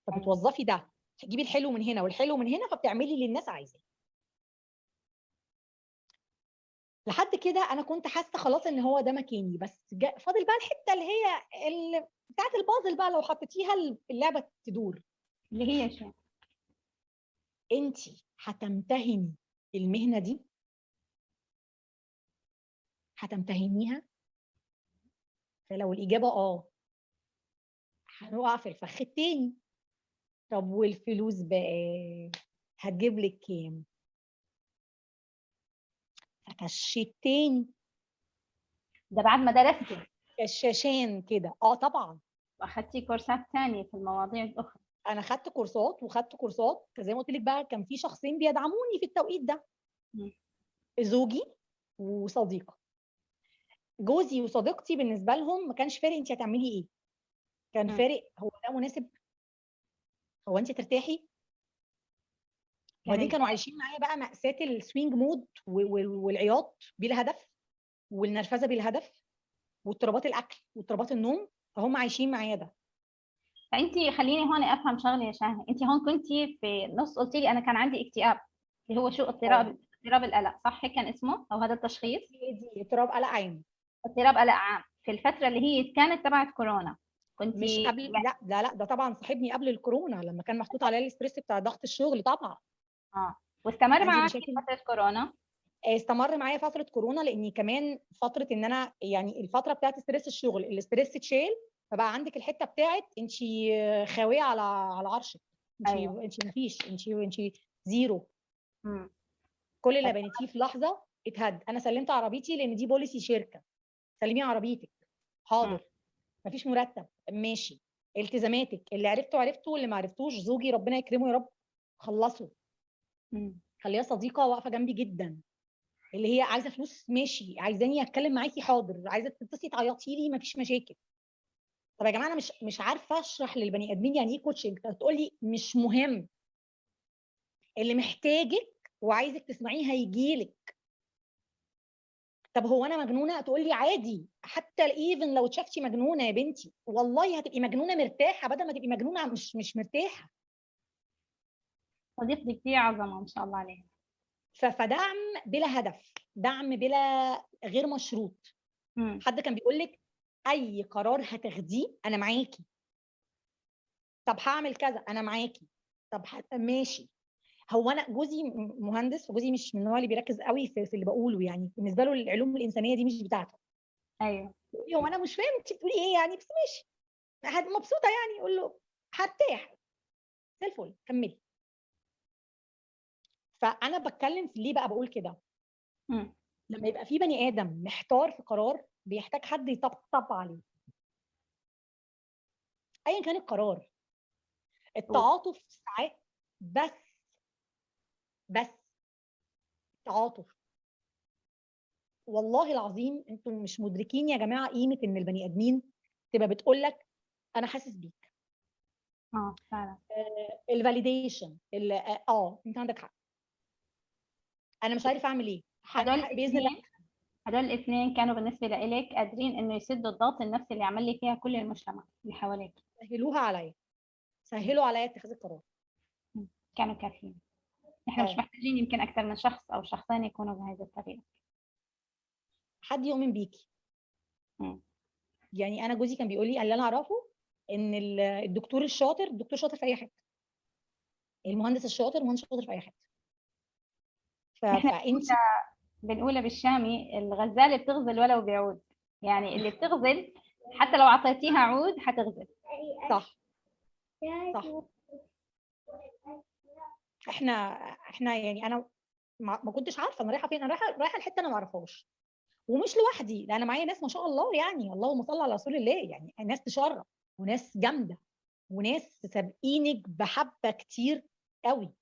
فبتوظفي ده، تجيبي الحلو من هنا والحلو من هنا، فبتعملي اللي الناس عايزاه. لحد كده انا كنت حاسه خلاص ان هو ده مكاني، بس فاضل بقى الحته اللي هي بتاعت البازل بقى، لو حطيتيها اللعبه تدور. اللي هي شو؟ انت هتمتهني المهنه دي؟ هتمتهنيها؟ فلو الاجابه هنقع في الفخ التاني. طب والفلوس بقى هتجيب لك كام؟ فكش التاني. ده بعد ما درستي كشاشان كده طبعا. واخدتي كورسات ثانيه في المواضيع الاخرى؟ انا خدت كورسات وخدت كورسات زي ما قلت لك بقى، كان في شخصين بيدعموني في التوقيت ده، زوجي وصديقه. جوزي وصديقتي بالنسبه لهم ما كانش فارق انت هتعملي ايه، كان فارق هو ده مناسب، هو انت ترتاحي. وبعدين كانوا عايشين معايا بقى مأساة السوينج مود والعياط بلا هدف، والنرفزه بلا هدف، واضطرابات الاكل واضطرابات النوم، فهم عايشين معايا ده. فانت خليني هون افهم شغله يا شاهي، انت هون كنتي في نص قلتي لي انا كان عندي اكتئاب، اللي هو شو اضطراب القلق صح هيك كان اسمه او هذا التشخيص؟ هي دي اضطراب قلق عام. اضطراب قلق عام في الفتره اللي هي كانت تبعت كورونا مش كنتي قبل، يعني؟ لا ده طبعا صاحبني قبل الكورونا لما كان محطوط عليا الاستريس بتاع ضغط الشغل طبعا. واستمر عندي معك مشاكل. فتره كورونا؟ استمر معايا فتره كورونا، لاني كمان فتره ان انا يعني الفتره بتاعت ستريس الشغل، الاستريس اتشال، فبقى عندك الحته بتاعت انت خاويه على عرشك. انت ايوه. انت مفيش، انت زيرو. امم. كل اللي بنيتيه في لحظه اتهد. انا سلمت عربيتي لان دي بوليسي شركه، سلمي عربيتك. حاضر. مفيش مرتب ماشي. التزاماتك اللي عرفته واللي ما عرفتوش زوجي ربنا يكرمه يا رب خلصه. خليها صديقه واقفه جنبي جدا، اللي هي عايزه فلوس ماشي، عايزاني اتكلم معاكي حاضر، عايزه تتصلي تعيطي لي مفيش مشاكل. طب يا جماعه انا مش عارفه اشرح للبني ادمين يعني ايه كوتشنج. تقول لي مش مهم، اللي محتاجك وعايزك تسمعيه هيجيلك. طب هو انا مجنونه؟ تقول لي عادي، حتى ايفن لو اتشافتي مجنونه يا بنتي والله هتبقي مجنونه مرتاحه بدل ما تبقي مجنونه مش مرتاحه. صديقتي كتير عظمه ما شاء الله عليها. فدعم بلا هدف، دعم بلا غير مشروط. حد كان بيقول لك اي قرار هتاخديه انا معاكي. طب هعمل كذا انا معاكي. طب ماشي. هو انا جوزي مهندس، وجوزي مش من النوع اللي بيركز قوي في اللي بقوله، يعني بالنسبه له العلوم الانسانيه دي مش بتاعته. ايوه. هو انا مش فاهم انت بتقولي ايه يعني، بس ماشي مبسوطه يعني. اقول له هرتاح زي الفل كملي. فانا بتكلم في ليه بقى بقول كده. لما يبقى في بني ادم محتار في قرار بيحتاج حد يطبطب عليه ايا كان القرار. التعاطف ساعات، بس تعاطف. والله العظيم انتم مش مدركين يا جماعه قيمه ان البني ادمين تبقى بتقول لك انا حاسس بيك. فعلا. الفاليديشن انت عندك حق، انا مش عارف اعمل ايه باذن الله. هدول الاثنين كانوا بالنسبه لإلك قادرين انه يسدوا الضغط النفسي اللي عمل لي فيها كل المجتمع اللي حواليك. سهلوها عليا، سهلوا عليا اتخاذ القرار. كانوا كافيين. احنا مش محتاجين يمكن اكثر من شخص او شخصين يكونوا بهذه الطريقه. حد يؤمن بيكي. يعني انا جوزي كان بيقول لي اللي انا اعرفه ان الدكتور الشاطر في اي حته، المهندس الشاطر مهندس شاطر في اي حته. احنا فانت بنقولها بالشامي، الغزاله بتغزل ولو بعود، يعني اللي بتغزل حتى لو اعطيتيها عود حتغزل. صح صح. احنا يعني انا ما كنتش عارفه انا رايحه فين، انا رايحه لحته انا ما اعرفهاش، ومش لوحدي، لا انا معايا ناس ما شاء الله، يعني اللهم صل على رسول الله، يعني ناس تشرف وناس جامده وناس سابقينك بحبه كتير قوي.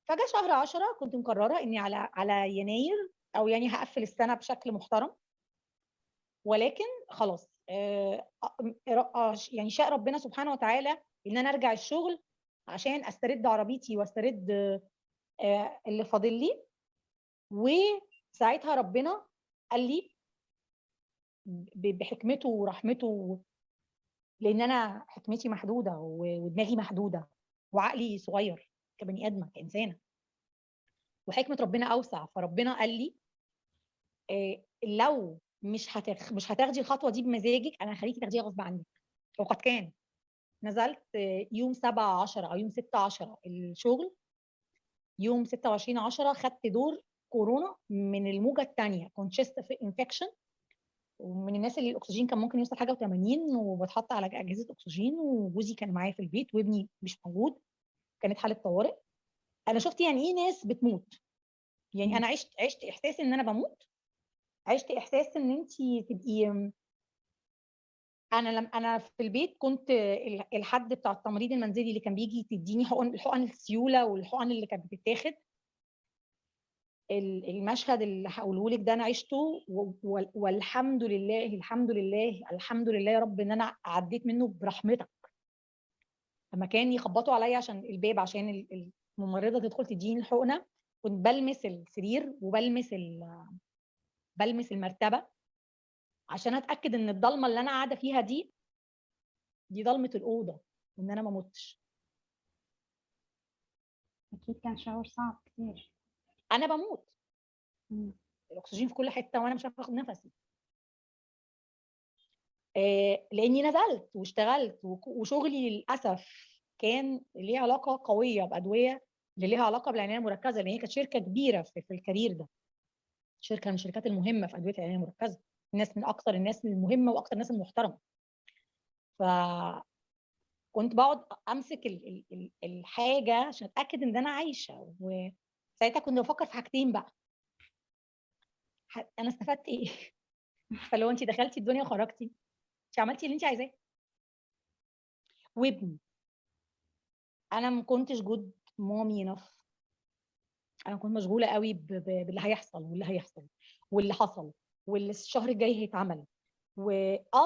فجاء شهر 10 كنت مقرره اني على يناير او يعني هقفل السنه بشكل محترم، ولكن خلاص يعني شاء ربنا سبحانه وتعالى ان انا ارجع الشغل عشان استرد عربيتي واسترد اللي فاضل لي. وساعتها ربنا قال لي بحكمته ورحمته، لان انا حكمتي محدوده ودماغي محدوده وعقلي صغير كبني ادمه كانسانه، وحكمه ربنا اوسع. فربنا قال لي لو مش هتاخدي الخطوه دي بمزاجك، انا هخليكي تاخديها غصب عنك. وقد كان نزلت يوم 7/10 او يوم 6/10 الشغل، يوم 26/10 خدت دور كورونا من الموجه الثانيه، كنت شيست انفكشن، ومن الناس اللي الاكسجين كان ممكن يوصل حاجه و80 وبتحط على اجهزه اكسجين، وجوزي كان معايا في البيت وابني مش موجود، كانت حاله طوارئ. انا شفت يعني ايه ناس بتموت، يعني انا عشت احساس ان انا بموت، عشت احساس ان انت تبقي. انا في البيت كنت الحد بتاع التمريض المنزلي اللي كان بيجي تديني الحقن السيوله والحقن اللي كانت بتتاخد، المشهد اللي هقوله لك ده انا عشته، والحمد لله الحمد لله الحمد لله يا رب ان انا عديت منه برحمتك. لما كان يخبطوا عليا عشان الباب عشان الممرضه تدخل تديني الحقنه، كنت بلمس السرير وبلمس بلمس المرتبه عشان اتاكد ان الضلمه اللي انا قاعده فيها دي ضلمه الاوضه، وان انا ما متش. اكيد كان شعور صعب كتير. انا بموت، الاكسجين في كل حته وانا مش عارفه اخد نفسي. لاني نزلت واشتغلت وشغلي للاسف كان ليه علاقه قويه بادويه اللي ليها علاقه بالعنايه المركزه، لان هي كانت شركه كبيره في الكارير ده، شركه من الشركات المهمه في ادويه العنايه المركزه، الناس من اكثر الناس المهمه واكثر الناس المحترمه. فكنت بقعد امسك الحاجه عشان اتاكد ان انا عايشه. وساعتها كنت بفكر في حاجتين بقى، انا استفدت ايه؟ فلو انت دخلتي الدنيا وخرجتي، انت عملتي اللي انت عايزاه. وابني، انا ما كنتش جود مامي نف، انا كنت مشغوله قوي باللي هيحصل واللي هيحصل واللي حصل واللي الشهر الجاي هيتعمل،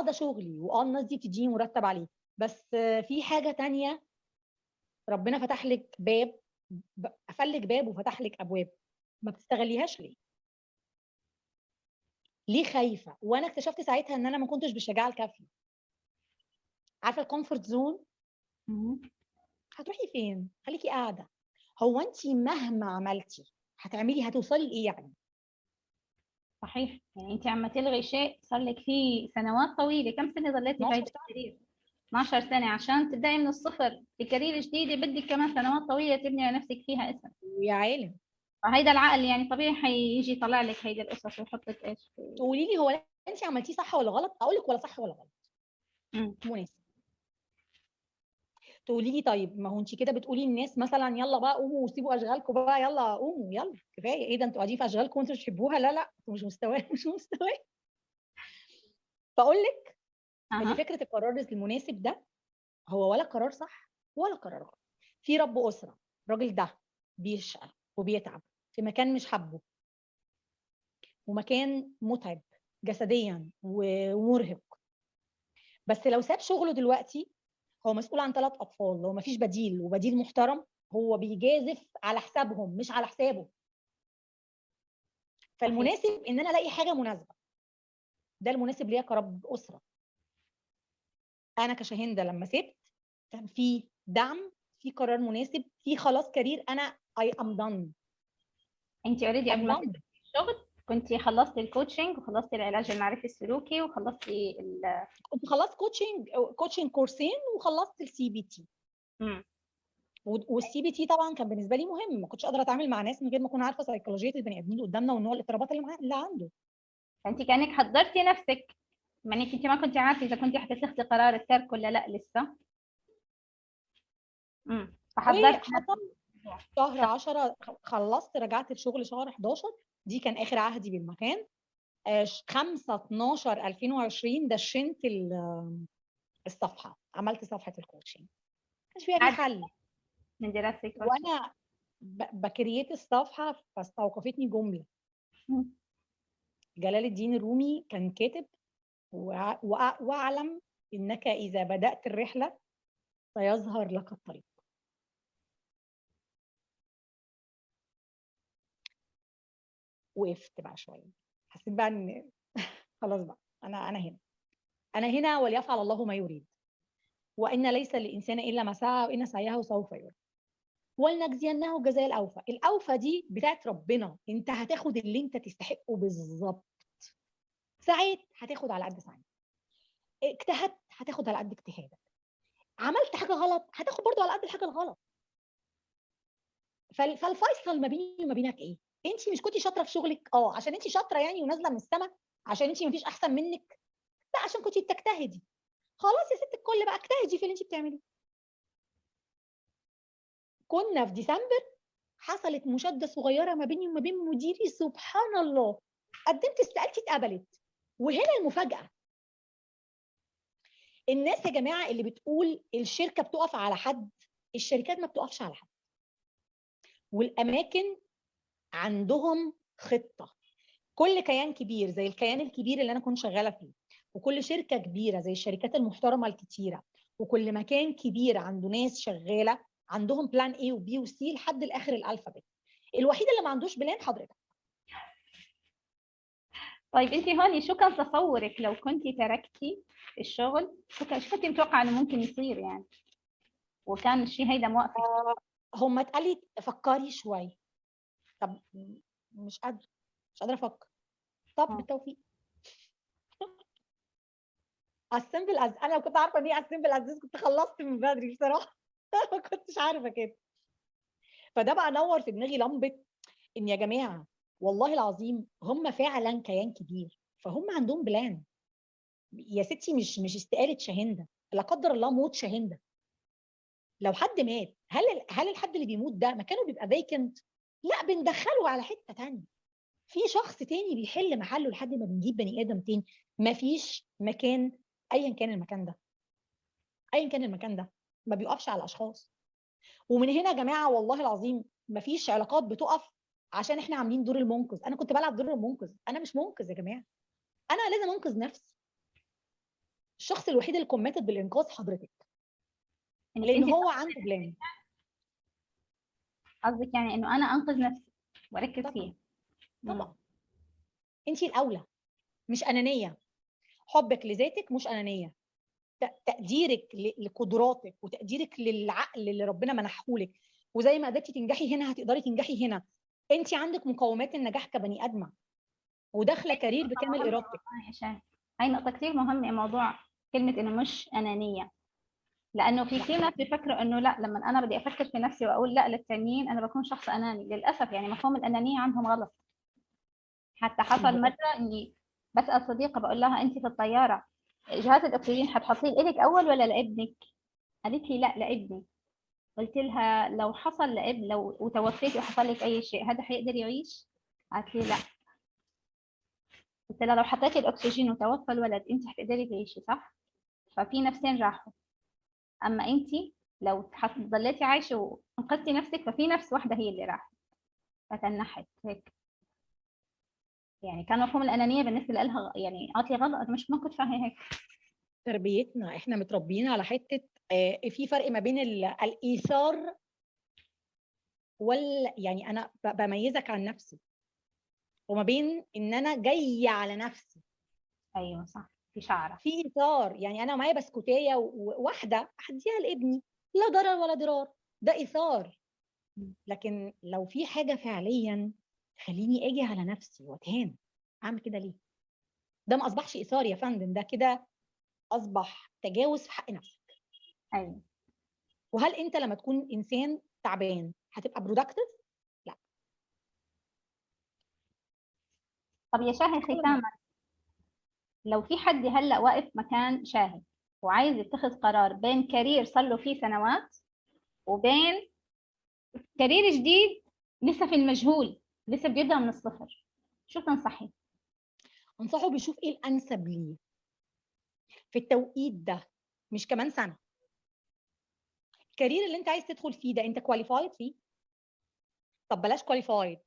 ده شغلي، الناس دي بتديني مرتب عليه. بس في حاجه تانية، ربنا فتح لك باب، قفل لك باب وفتح لك ابواب، ما بتستغليهاش ليه؟ ليه خايفه؟ وانا اكتشفت ساعتها ان انا ما كنتش بالشجاعه الكافيه. عارفه الكومفورت زون؟ هتروحي فين؟ خليكي قاعده. هو انت مهما عملتي هتوصلي لايه يعني؟ صحيح، يعني انت عم تلغي شيء صار لك فيه سنوات طويله. كم سنه ظليتي في 12 هذا الكارير؟ 12 سنه عشان تبداي من الصفر بكارير جديده، بدك كمان سنوات طويله تبني لنفسك فيها اسم. يا عالم، فهيدا العقل يعني طبيعي حيجي يطلع لك هيدي القصص ويحط لك ايش تقولي لي هو انت عملتيه صح ولا غلط؟ اقول لك ولا صح ولا غلط مناسب. تقولي لي طيب ما هو انت كده بتقولي للناس مثلا يلا بقى قوموا وسيبوا اشغالكم بقى، يلا قوموا يلا كفايه، ايه ده انتوا قاعدين في اشغالكم وانتوا مش بتحبوها؟ لا انتوا مش مستواي مش مستواي. فاقول لك ان اها. فكره القرار المناسب ده هو ولا قرار صح ولا قرار غلط. في رب اسره، الراجل ده بيشقى وبيتعب في مكان مش حبه، ومكان متعب جسديا ومرهق، بس لو ساب شغله دلوقتي هو مسؤول عن 3 اطفال، لو مفيش بديل وبديل محترم هو بيجازف على حسابهم مش على حسابه. صحيح. فالمناسب ان انا الاقي حاجه مناسبه، ده المناسب ليا كرب اسره. انا كشاهنده لما سبت كان في دعم، في قرار مناسب، في خلاص كارير، انا اي ام دان. انت اوريدي قبل ام ما دان. تبداي الشغل كنتي خلصتي الكوتشنج وخلصتي العلاج المعرفي السلوكي وخلصتي كنت خلصت كوتشنج كورسين وخلصت السي بي تي. والسي بي تي طبعا كان بالنسبه لي مهم، ما كنتش قادره اتعامل مع ناس من غير ما اكون عارفه سيكولوجيه البني ادمين اللي قدامنا ونوع الاضطرابات اللي عنده. فانت كانك حضرتي نفسك، يعني انت ما كنتي عارفه اذا كنتي حتتخذي قرار الترك ولا لا لسه. فحضرتي وحضرت شهر 10 خلصت، رجعت الشغل شهر 11، دي كان اخر عهدي بالمكان. 5/12/2020 دشنت الصفحه، عملت صفحه الكوتشنج، ما كانش فيها اي حل من دراستك. وانا بكريت الصفحه فاستوقفتني جمله. جلال الدين الرومي كان كاتب واعلم انك اذا بدات الرحله سيظهر لك الطريق. وقفت بقى شويه، حسيت بقى ان خلاص بقى انا هنا وليفعل الله ما يريد، وان ليس للانسان الا ما سعى وان سعيه سوف يرى ولنجزينه جزاء الاوفى. الاوفى دي بتاعت ربنا، انت هتاخد اللي انت تستحقه بالظبط. سعيت هتاخد على قد سعيك، اجتهدت هتاخد على قد اجتهادك، عملت حاجه غلط هتاخد برضو على قد الحاجه الغلط. فالفيصل ما بيني وما بينك ايه؟ انت مش كنتي شاطره في شغلك عشان انت شاطره يعني ونازله من السما، عشان انت مفيش احسن منك؟ لا، عشان كنتي بتجتهدي. خلاص يا ست الكل بقى اجتهدي في اللي انت بتعمليه. كنا في ديسمبر، حصلت مشاده صغيره ما بيني وما بين مديري، سبحان الله قدمت استقالتي اتقبلت. وهنا المفاجاه، الناس يا جماعه اللي بتقول الشركه بتقف على حد، الشركات ما بتقفش على حد، والاماكن عندهم خطه. كل كيان كبير زي الكيان الكبير اللي انا كنت شغاله فيه، وكل شركه كبيره زي الشركات المحترمه الكتيره، وكل مكان كبير عنده ناس شغاله عندهم بلان A وبي وسي لحد الاخر الالفابت. الوحيده اللي ما عندوش بلان حضرتك. طيب انت هون شو كان تصورك لو كنت تركتي الشغل؟ شو كنت متوقعه انه ممكن يصير يعني؟ وكان الشيء هيدا موقفك؟ هم اتقالي فكري شويه. طب مش قادره افكر. طب بالتوفيق. السمبل از انا لو كنت عارفه ان هي السمبل از كنت خلصت من بدري بصراحه. ما كنتش عارفه كده. فده بقى نور في دماغي لمبه ان يا جماعه والله العظيم هم فعلا كيان كبير، فهم عندهم بلان. يا ستي مش استقاله شاهنده، لا قدر الله موت شاهنده. لو حد مات، هل الحد اللي بيموت ده مكانه بيبقى فيكنت؟ لا، بندخله على حته ثانيه، في شخص تاني بيحل محله لحد ما بنجيب بني ادم تاني. مفيش مكان، ايا كان المكان ده، ايا كان المكان ده ما بيقفش على الاشخاص. ومن هنا يا جماعه والله العظيم مفيش علاقات بتقف عشان احنا عاملين دور المنقذ. انا كنت بلعب دور المنقذ، انا مش منقذ يا جماعه، انا لازم انقذ نفسي. الشخص الوحيد اللي كوميتد بالانقاذ حضرتك، لان هو عنده بلان. قصدك يعني انه انا انقذ نفسي واركز فيها؟ طبعا انت الاولى، مش انانيه. حبك لذاتك مش انانيه، تقديرك لقدراتك وتقديرك للعقل اللي ربنا منحهولك. وزي ما قدرتي تنجحي هنا هتقدري تنجحي هنا. انت عندك مقومات النجاح كبني ادمه، وداخله كارير بكامل ارادتك. هاي نقطه كثير مهمه، موضوع كلمه انه مش انانيه. لانه في كثير ناس بيفكروا انه لا، لما انا بدي افكر في نفسي واقول لا للتانيين انا بكون شخص اناني. للاسف يعني مفهوم الانانيه عندهم غلط. حتى حصل مره اني بسال صديقه بقول لها انت في الطياره جهاز الاكسجين حتحطيه لك اول ولا لابنك؟ قالت لي لا لابني. قلت لها لو حصل لابن، لو وتوفيتي وحصل لك اي شيء هذا حيقدر يعيش؟ قالت لي لا. قلت لها لو حطيتي الاكسجين وتوفى الولد انت حتقدري تعيشي صح؟ ففي نفسين راحوا. اما انت لو ضليتي عايشه وانقذتي نفسك ففي نفس واحده هي اللي راحت فتنحت هيك. يعني كان مفهوم الانانيه بالنسبه لها يعني عاطلي غلط. انا مش ما كنت فاهمه هيك. تربيتنا احنا متربيين على حته في فرق ما بين الايثار يعني انا بميزك عن نفسي، وما بين ان انا جايه على نفسي. ايوه صح، في شعره. في ايثار، يعني انا معايا بسكوتيه وواحده احديها لابني، لا ضرر ولا ضرار، ده ايثار. لكن لو في حاجه فعليا خليني اجي على نفسي واتهان. اعمل كده ليه؟ ده ما اصبحش اثار يا فندم، ده كده اصبح تجاوز في حق نفسك. ايوه. وهل انت لما تكون انسان تعبان هتبقى برودكتيف؟ لا. طب يا شاهي ختاما، لو في حد هلا واقف مكان شاهي وعايز يتخذ قرار بين كارير صار له فيه سنوات وبين كارير جديد لسه في المجهول، لسه بيبدأ من الصفر، شو تنصحي؟ انصحه بيشوف ايه الانسب ليه في التوقيت ده، مش كمان سنه. الكارير اللي انت عايز تدخل فيه ده انت كواليفايد فيه؟ طب بلاش كواليفايد،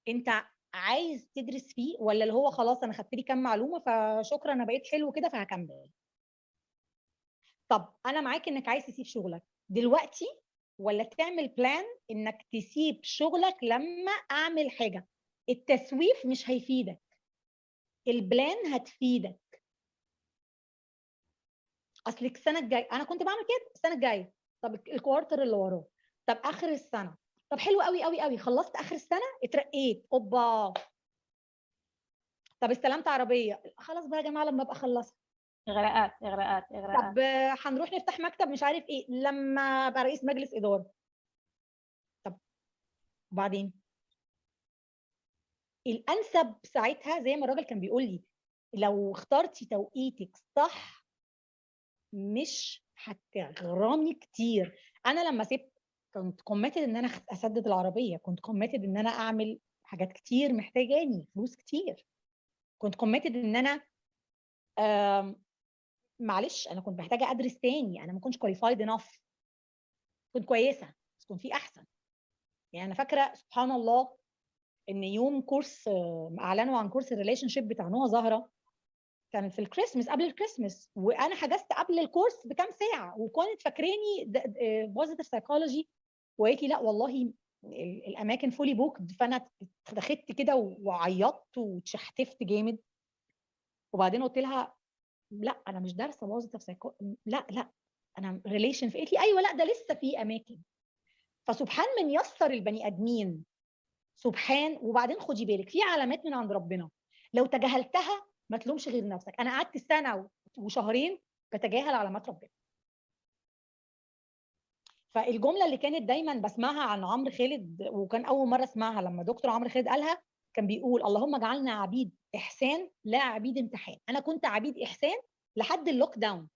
انت عايز تدرس فيه ولا اللي هو خلاص انا خدت لي كام معلومه فشكرا انا بقيت حلو كده فهكمل؟ طب انا معاك انك عايز تسيب شغلك دلوقتي ولا تعمل بلان انك تسيب شغلك لما اعمل حاجه. التسويف مش هيفيدك، البلان هتفيدك. اصلك السنه الجايه انا كنت بعمل كده، السنه الجايه طب الكوارتر اللي وراه، طب اخر السنه، طب حلو قوي قوي قوي خلصت اخر السنه اترقيت اوبا، طب استلمت عربيه خلاص بقى يا جماعه لما ابقى اخلصها. اغراءات اغراءات اغراءات. طب هنروح نفتح مكتب مش عارف ايه لما ابقى رئيس مجلس اداره. طب وبعدين الانسب ساعتها زي ما الراجل كان بيقول لي، لو اخترتي توقيتك صح مش هتغرمي كتير. انا لما سبت كنت كوميتد ان انا اسدد العربيه، كنت كوميتد ان انا اعمل حاجات كتير محتاجاني فلوس كتير، كنت كوميتد ان انا معلش انا كنت محتاجه ادرس تاني، انا ما كنتش كواليفايد انف، كنت كويسه بس كنت في احسن. يعني انا فاكره سبحان الله ان يوم كورس اعلنوا عن كورس الريليشن شيب بتاع نوها زهره، كان في الكريسماس قبل الكريسماس، وانا حجزت قبل الكورس بكام ساعه وكانت فاكراني بوزيتيف سايكولوجي، وقالت لي لا والله الاماكن فولي بوكد، فانا دخلت كده وعيطت واتشحتفت جامد. وبعدين قلت لها لا انا مش دارسه بوزيتيف سايكولوجي، لا لا انا ريليشن، فقالت لي ايوه لا ده لسه في اماكن. فسبحان من يسر البني ادمين سبحان. وبعدين خدي بالك في علامات من عند ربنا لو تجاهلتها ما تلومش غير نفسك. انا قعدت سنه وشهرين بتجاهل علامات ربنا. فالجمله اللي كانت دايما بسمعها عن عمرو خالد، وكان اول مره اسمعها لما دكتور عمرو خالد قالها، كان بيقول اللهم اجعلنا عبيد احسان لا عبيد امتحان. انا كنت عبيد احسان لحد اللوك داون،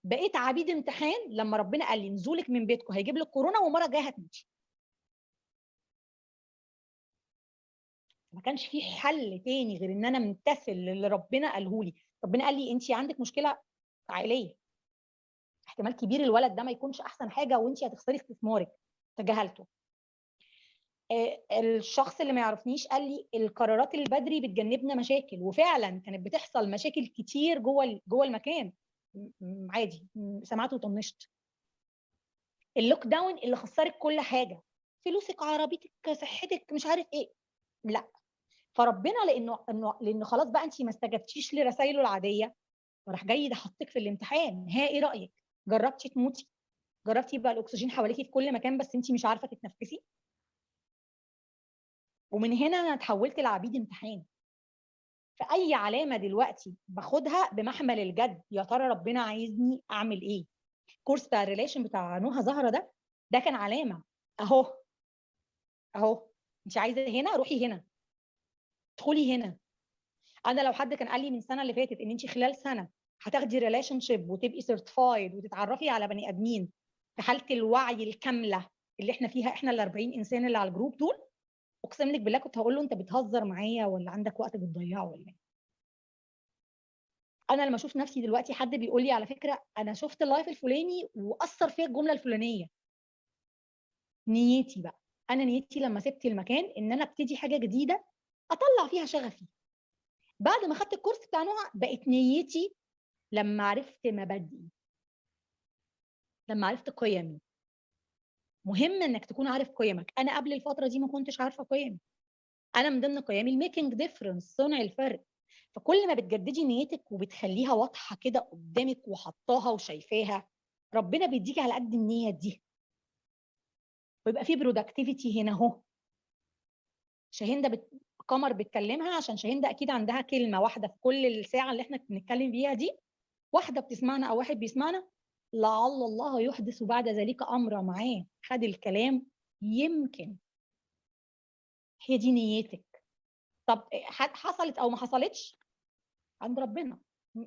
بقيت عبيد امتحان لما ربنا قال لي نزولك من بيتكم هيجيب لك كورونا ومره جايه هتموتي. ما كانش في حل تاني غير ان انا امتثل للي ربنا قاله لي. ربنا قال لي انت عندك مشكله عائليه، احتمال كبير الولد ده ما يكونش احسن حاجه وانت هتخسري استثمارك، تجاهلته. الشخص اللي ما يعرفنيش قال لي القرارات البدري بتجنبنا مشاكل، وفعلا كانت بتحصل مشاكل كتير جوه المكان عادي، سمعت وطنشت. اللوك داون اللي خسرك كل حاجه، فلوسك عربيتك صحتك مش عارف ايه، لا. فربنا لانه خلاص بقى انت ما استجبتيش لرسائله العاديه، فراح جاي ده حطك في الامتحان. ها ايه رايك؟ جربتي تموتي؟ جربتي يبقى الاكسجين حواليكي في كل مكان بس انت مش عارفه تتنفسي؟ ومن هنا انا اتحولت لعبيد امتحان. فاي علامه دلوقتي باخدها بمحمل الجد، يا ترى ربنا عايزني اعمل ايه؟ الكورس بتاع الريليشن بتاع نوها زهره ده كان علامه. اهو اهو انت عايزه هنا روحي هنا، ادخلي هنا. انا لو حد كان قال لي من السنه اللي فاتت ان انت خلال سنه هتاخدي ريليشن شيب وتبقي سيرتيفايد وتتعرفي على بني ادمين في حاله الوعي الكامله اللي احنا فيها، احنا ال 40 انسان اللي على الجروب دول، اقسم لك بالله كنت هقول له انت بتهزر معايا ولا عندك وقت بتضيعه ولا ايه؟ انا لما اشوف نفسي دلوقتي حد بيقول لي على فكره انا شفت اللايف الفلاني واثر فيا الجمله الفلانيه، نيتي بقى، انا نيتي لما سبت المكان ان انا ابتدي حاجه جديده اطلع فيها شغفي. بعد ما خدت الكورس بتاع نوع بقت نيتي لما عرفت مبادئي، لما عرفت قيمي. مهم انك تكون عارف قيمك. انا قبل الفتره دي ما كنتش عارفه قيمي. انا من ضمن قيمي الميكنج ديفرنس، صنع الفرق. فكل ما بتجددي نيتك وبتخليها واضحه كده قدامك وحطاها وشايفاها، ربنا بيديكي على قد النيه دي، ويبقى في برودكتيفيتي هنا اهو. شاهندة قمر بتكلمها، عشان شاهندة اكيد عندها كلمه واحده في كل الساعه اللي احنا بنتكلم فيها دي، واحده بتسمعنا او واحد بيسمعنا، لعل الله يحدث بعد ذلك امرا معاه، خد الكلام يمكن. هي دي نيتك. طب حصلت او ما حصلتش عند ربنا،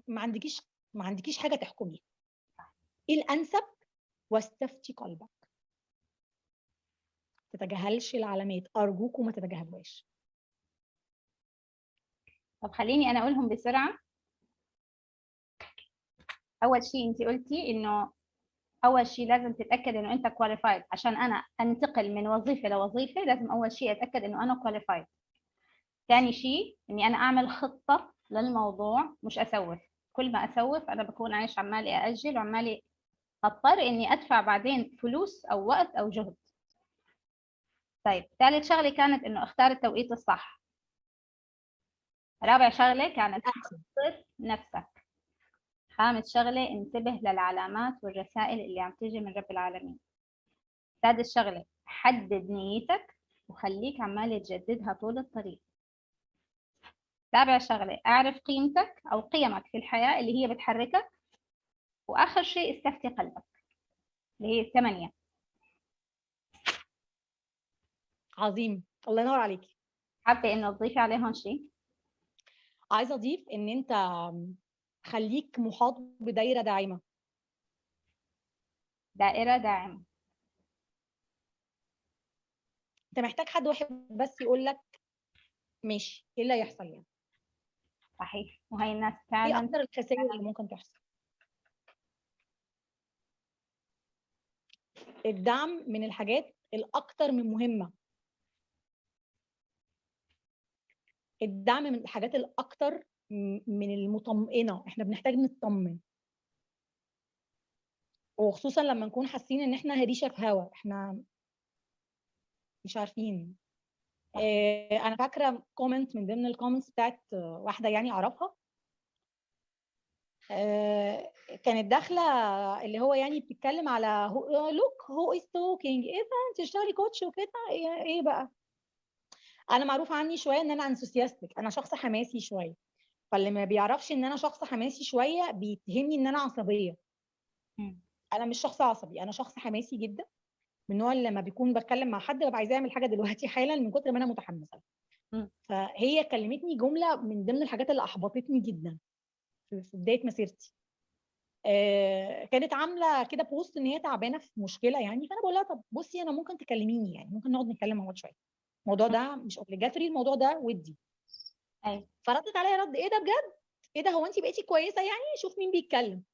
ما عندكيش حاجه تحكميها. ايه الانسب؟ واستفتي قلبك. تتجاهلش العلامات، ارجوكم ما تتجاهلوهاش. طب خليني انا اقولهم بسرعه. اول شيء انت قلتي انه اول شيء لازم تتاكد انه انت كواليفايد. عشان انا انتقل من وظيفه لوظيفه لازم اول شيء اتاكد انه انا كواليفايد. ثاني شيء اني انا اعمل خطه للموضوع، مش اسوف. كل ما اسوف انا بكون عايش عمالي ااجل وعمالي اضطر اني ادفع بعدين فلوس او وقت او جهد. طيب ثالث شغله كانت انه اختار التوقيت الصح. رابع شغله كانت حضر نفسك. خامس شغله انتبه للعلامات والرسائل اللي عم تيجي من رب العالمين. سادس شغله حدد نيتك وخليك عمال تجددها طول الطريق. سابع شغله اعرف قيمتك او قيمك في الحياه اللي هي بتحركك. واخر شيء استفتي قلبك اللي هي الثمانيه. عظيم، الله ينور عليكي. حابه انه تضيفي عليهم شيء؟ عايزه اضيف ان انت خليك محاط بدايره داعمه. دائره داعمه. انت محتاج حد واحد بس يقول لك ماشي، ايه اللي هيحصل يعني. صحيح، وهي الناس ايه فعلا. اكتر الخسائر اللي ممكن تحصل؟ الدعم من الحاجات الاكتر من مهمه. الدعم من الحاجات الاكتر من المطمئنه. احنا بنحتاج نطمن، وخصوصا لما نكون حاسين ان احنا هريشه في هوا، احنا مش عارفين. انا فاكره كومنت من ضمن الكومنتس بتاعت واحده يعني اعرفها، كانت داخله اللي هو يعني بتتكلم على لوك هو از توكينج، ايه ده انت تشتغلي كوتش وكده، ايه بقى. انا معروف عني شويه ان انا انثوسياستك، انا شخص حماسي شويه، فاللي ما بيعرفش ان انا شخص حماسي شويه بيتهمني ان انا عصبيه. انا مش شخص عصبي، انا شخص حماسي جدا، من النوع اللي لما بيكون بتكلم مع حد ببقى عايزاه يعمل حاجه دلوقتي حالا من كتر ما انا متحمسه. فهي كلمتني جمله من ضمن الحاجات اللي احبطتني جدا في بدايه مسيرتي. كانت عامله كده بوست ان هي تعبانه في مشكله يعني، فانا بقول لها طب بصي انا ممكن تكلميني، يعني ممكن نقعد نتكلم مع بعض شويه، الموضوع ده مش اوبليجاتوري، الموضوع ده ودي. ايوه. فردت عليا رد ايه ده بجد، ايه ده هو انت بقيتي كويسه يعني، شوف مين بيتكلم.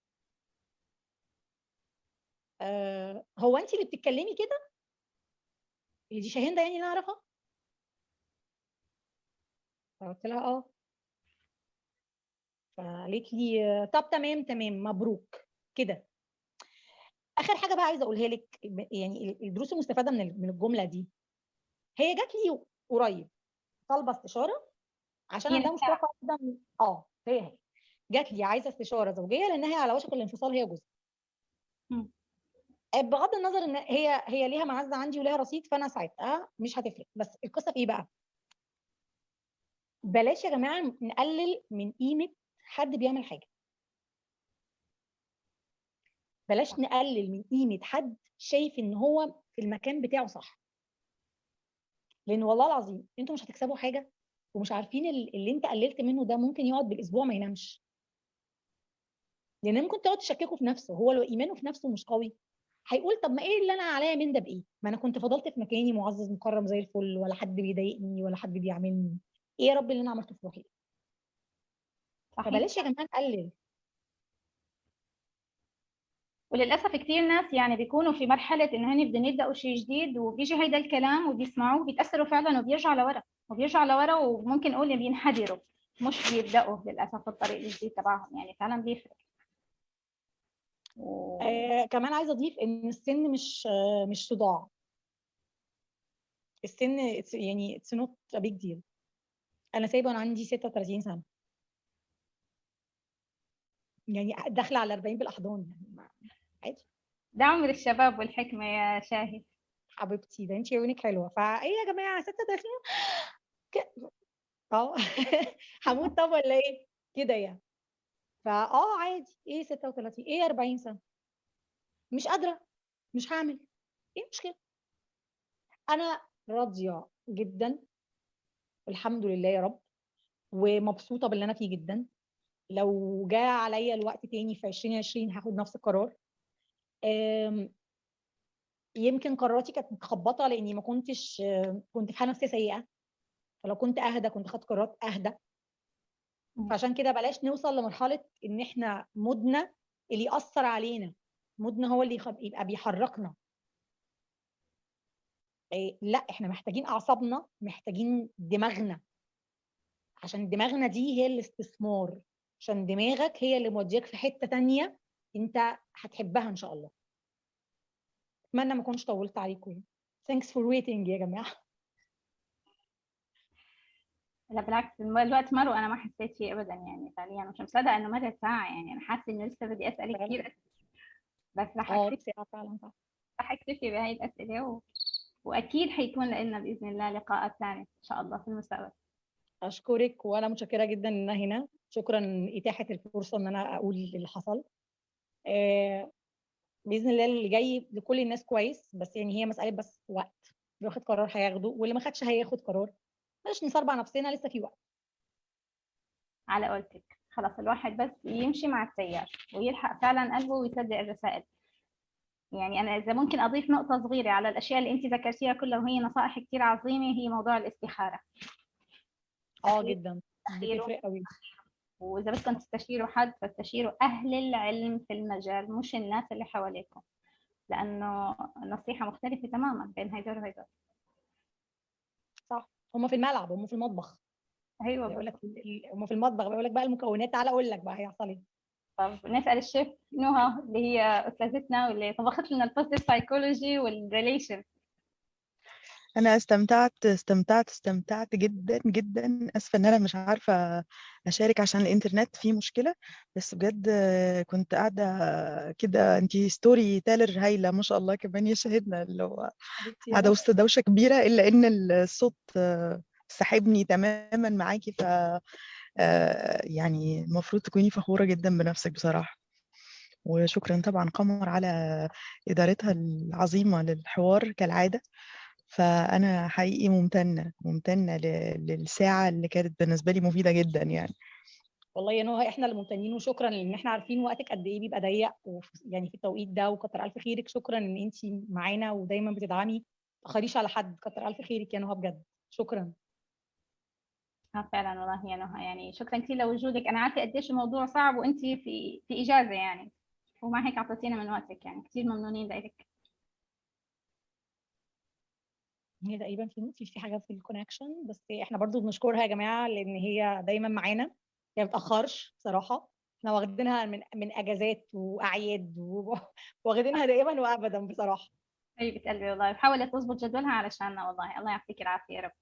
هو انت اللي بتتكلمي كده، دي شاهندة يعني اللي اعرفها. فقلت لها اه. فقالت لي طب تمام تمام مبروك كده. اخر حاجه بقى عايزه اقولها لك، يعني الدروس المستفاده من الجمله دي، هي جات لي قريب طالبه استشاره عشان هي عندها مشكله نفسها. واحده. هي جات لي عايزه استشاره زوجيه لانها على وشك الانفصال هي جوزها. بغض النظر ان هي ليها معزه عندي وليها رصيد، فانا ساعتها مش هتفرق، بس القصه في ايه بقى؟ بلاش يا جماعه نقلل من قيمه حد بيعمل حاجه. بلاش نقلل من قيمه حد شايف ان هو في المكان بتاعه صح. لان والله العظيم انتوا مش هتكسبوا حاجه، ومش عارفين اللي انت قللت منه ده ممكن يقعد بالاسبوع ما ينامش. لان ممكن تقعد تشككه في نفسه، هو لو ايمانه في نفسه مش قوي هيقول طب ما ايه اللي انا عليا من ده بايه؟ ما انا كنت فضلت في مكاني معزز مكرم زي الفل، ولا حد بيضايقني ولا حد بيعملني، ايه يا رب اللي انا عملته في روحي؟ صحيح. فبلاش يا جماعه نقلل. وللاسف كثير ناس يعني بيكونوا في مرحله انه هن بدهم يبداوا شيء جديد، وبيجي هيدا الكلام وبيسمعوه بيتاثروا فعلا وبيرجعوا لورا وبيرجعوا لورا، وممكن نقول بينحدروا، مش بيبداوا للاسف الطريق الجديد تبعهم. يعني فعلا بيفرق. كمان عايزه اضيف ان السن مش صداع. السن يعني اتس نوت ا بيج ديل. انا سايبه وانا عندي 36 سنه، يعني داخله على 40 بالاحضان، يعني عادي. ده عمر الشباب والحكمه يا شاهد. حبيبتي ده انت عيونك حلوه، فايه يا جماعه 36 هموت طب ولا ايه كده يعني. عادي، ايه 36 ايه 40 سنه مش قادره، مش هعمل، ايه المشكله؟ انا راضيه جدا الحمد لله يا رب، ومبسوطه باللي انا فيه جدا. لو جاء عليا الوقت تاني في 2020 هاخد نفس القرار. يمكن قراراتي كانت متخبطه لاني ما كنتش كنت في حاله نفسيه سيئه، فلو كنت اهدى كنت خدت قرارات اهدى. فعشان كده بلاش نوصل لمرحله ان احنا مودنا اللي ياثر علينا، مودنا هو اللي يبقى بيحركنا. لا، احنا محتاجين اعصابنا، محتاجين دماغنا، عشان دماغنا دي هي الاستثمار، عشان دماغك هي اللي موديك في حته تانية انت هتحبها ان شاء الله. اتمنى ما اكونش طولت عليكم. Thanks for waiting يا جماعه. لا بالعكس، الوقت مر وانا ما حسيت فيه ابدا يعني، فعليا مش مصدقه انه مرت ساعه يعني. انا حاسه انه لسه بدي اسالك كثير، بس رح اكتفي ساعه فعلا صح. رح اكتفي بهاي الاسئله واكيد حيكون لنا باذن الله لقاءات ثانيه ان شاء الله في المستقبل. اشكرك، وانا متشكره جدا ان انا هنا. شكرا اتاحه الفرصه ان انا اقول اللي حصل. باذن الله اللي جاي لكل الناس كويس، بس يعني هي مساله بس وقت. اللي واخد قرار هياخده، واللي ما خدش هياخد قرار. بلاش نصربع نفسنا، لسه في وقت. على قولتك، خلاص الواحد بس يمشي مع التيار ويلحق فعلا قلبه ويصدق الرسائل. يعني انا اذا ممكن اضيف نقطه صغيره على الاشياء اللي انت ذكرتيها كلها، وهي نصائح كثير عظيمه، هي موضوع الاستخاره. جدا تستخيروا، بتفرق قوي. واذا بدكم تستشيروا حد فاستشيروا اهل العلم في المجال، مش الناس اللي حواليكم، لانه النصيحه مختلفه تماما بين هيدول وهيدول. صح، هم في الملعب، هم في المطبخ. ايوه بيقول لك بالضبط. هم في المطبخ، بيقول لك بقى المكونات، تعالى اقول لك بقى هيحصل ايه. طب نسال الشيف نهى اللي هي استاذتنا واللي طبخت لنا البوزيتيف سايكولوجي والريليشن. انا استمتعت جدا جدا. اسفه ان انا مش عارفه اشارك عشان الانترنت فيه مشكله، بس بجد كنت قاعده كده. انتي ستوري تيلر هايله ما شاء الله، كمان يشهدنا اللي هو قاعده وسط دوشه كبيره، الا ان الصوت سحبني تماما معاكي. ف يعني المفروض تكوني فخوره جدا بنفسك بصراحه. وشكرا طبعا قمر على ادارتها العظيمه للحوار كالعاده. فأنا حقيقي ممتنة للساعة اللي كانت بالنسبة لي مفيدة جدا يعني. والله يا نهى احنا اللي ممتنين، وشكرا لان احنا عارفين وقتك قد ايه بيبقى ضيق، يعني في التوقيت ده، وكتر الف خيرك. شكرا ان انت معانا ودايما بتدعمي، ما تاخريش على حد. كتر الف خيرك يا نهى بجد، شكرا. فعلا والله يا نهى، يعني شكرا كثير لوجودك. انا عارفه قديش الموضوع صعب وانت في اجازه يعني، ومع هيك اعطيتينا من وقتك، يعني كثير ممنونين لك. هي تقريبا في حاجه في الكونكشن، بس احنا برضو بنشكرها يا جماعه لان هي دايما معانا، هي ما بتاخرش بصراحه. احنا واخدينها من اجازات واعياد واخدينها دائما وابدا بصراحه. حبيبه قلبي والله، حاولت تظبط جدولها علشاننا، والله الله يعطيك العافيه يا رب.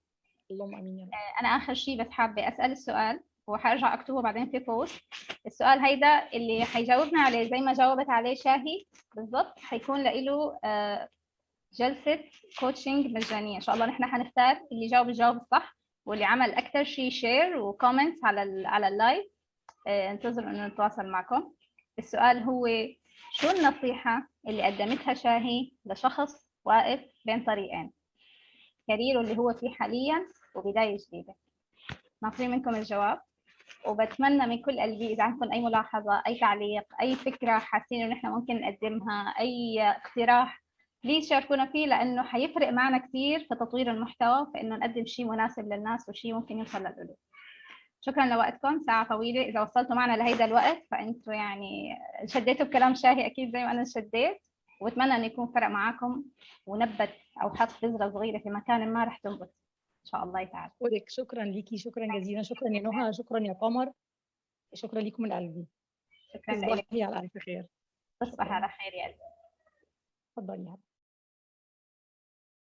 اللهم امين يا رب. انا اخر شيء بس حابه اسال السؤال، وحارجع اكتبه بعدين في بوست. السؤال هيدا اللي حيجاوبنا عليه زي ما جاوبت عليه شاهي بالضبط، حيكون له جلسه كوتشنج مجانيه ان شاء الله. نحن حنختار اللي جاوب الجواب الصح، واللي عمل اكثر شيء شير وكومنتس على اللايف. انتظر انه نتواصل معكم. السؤال هو: شو النصيحه اللي قدمتها شاهي لشخص واقف بين طريقين، كاريره اللي هو فيه حاليا وبدايه جديده؟ ناطرين منكم الجواب، وبتمنى من كل قلبي اذا عندكم اي ملاحظه، اي تعليق، اي فكره حاسين انه نحن ممكن نقدمها، اي اقتراح، بليز شاركونا فيه، لانه حيفرق معنا كثير في تطوير المحتوى، في انه نقدم شيء مناسب للناس وشيء ممكن يوصل للقلوب. شكرا لوقتكم، ساعه طويله. اذا وصلتوا معنا لهيدا الوقت فانتوا يعني شديتوا بكلام شاهي اكيد زي ما انا شديت، وبتمنى انه يكون فرق معاكم ونبت او حط بذره صغيره في مكان ما رح تنبت ان شاء الله تعالى. شكرا ليكي، شكرا جزيلا، شكرا يا نهى، شكرا يا قمر، شكرا ليكم من قلبي. شكرا لك. تصبحي على الف خير. تصبح على خير يا قلبي. اتفضلي.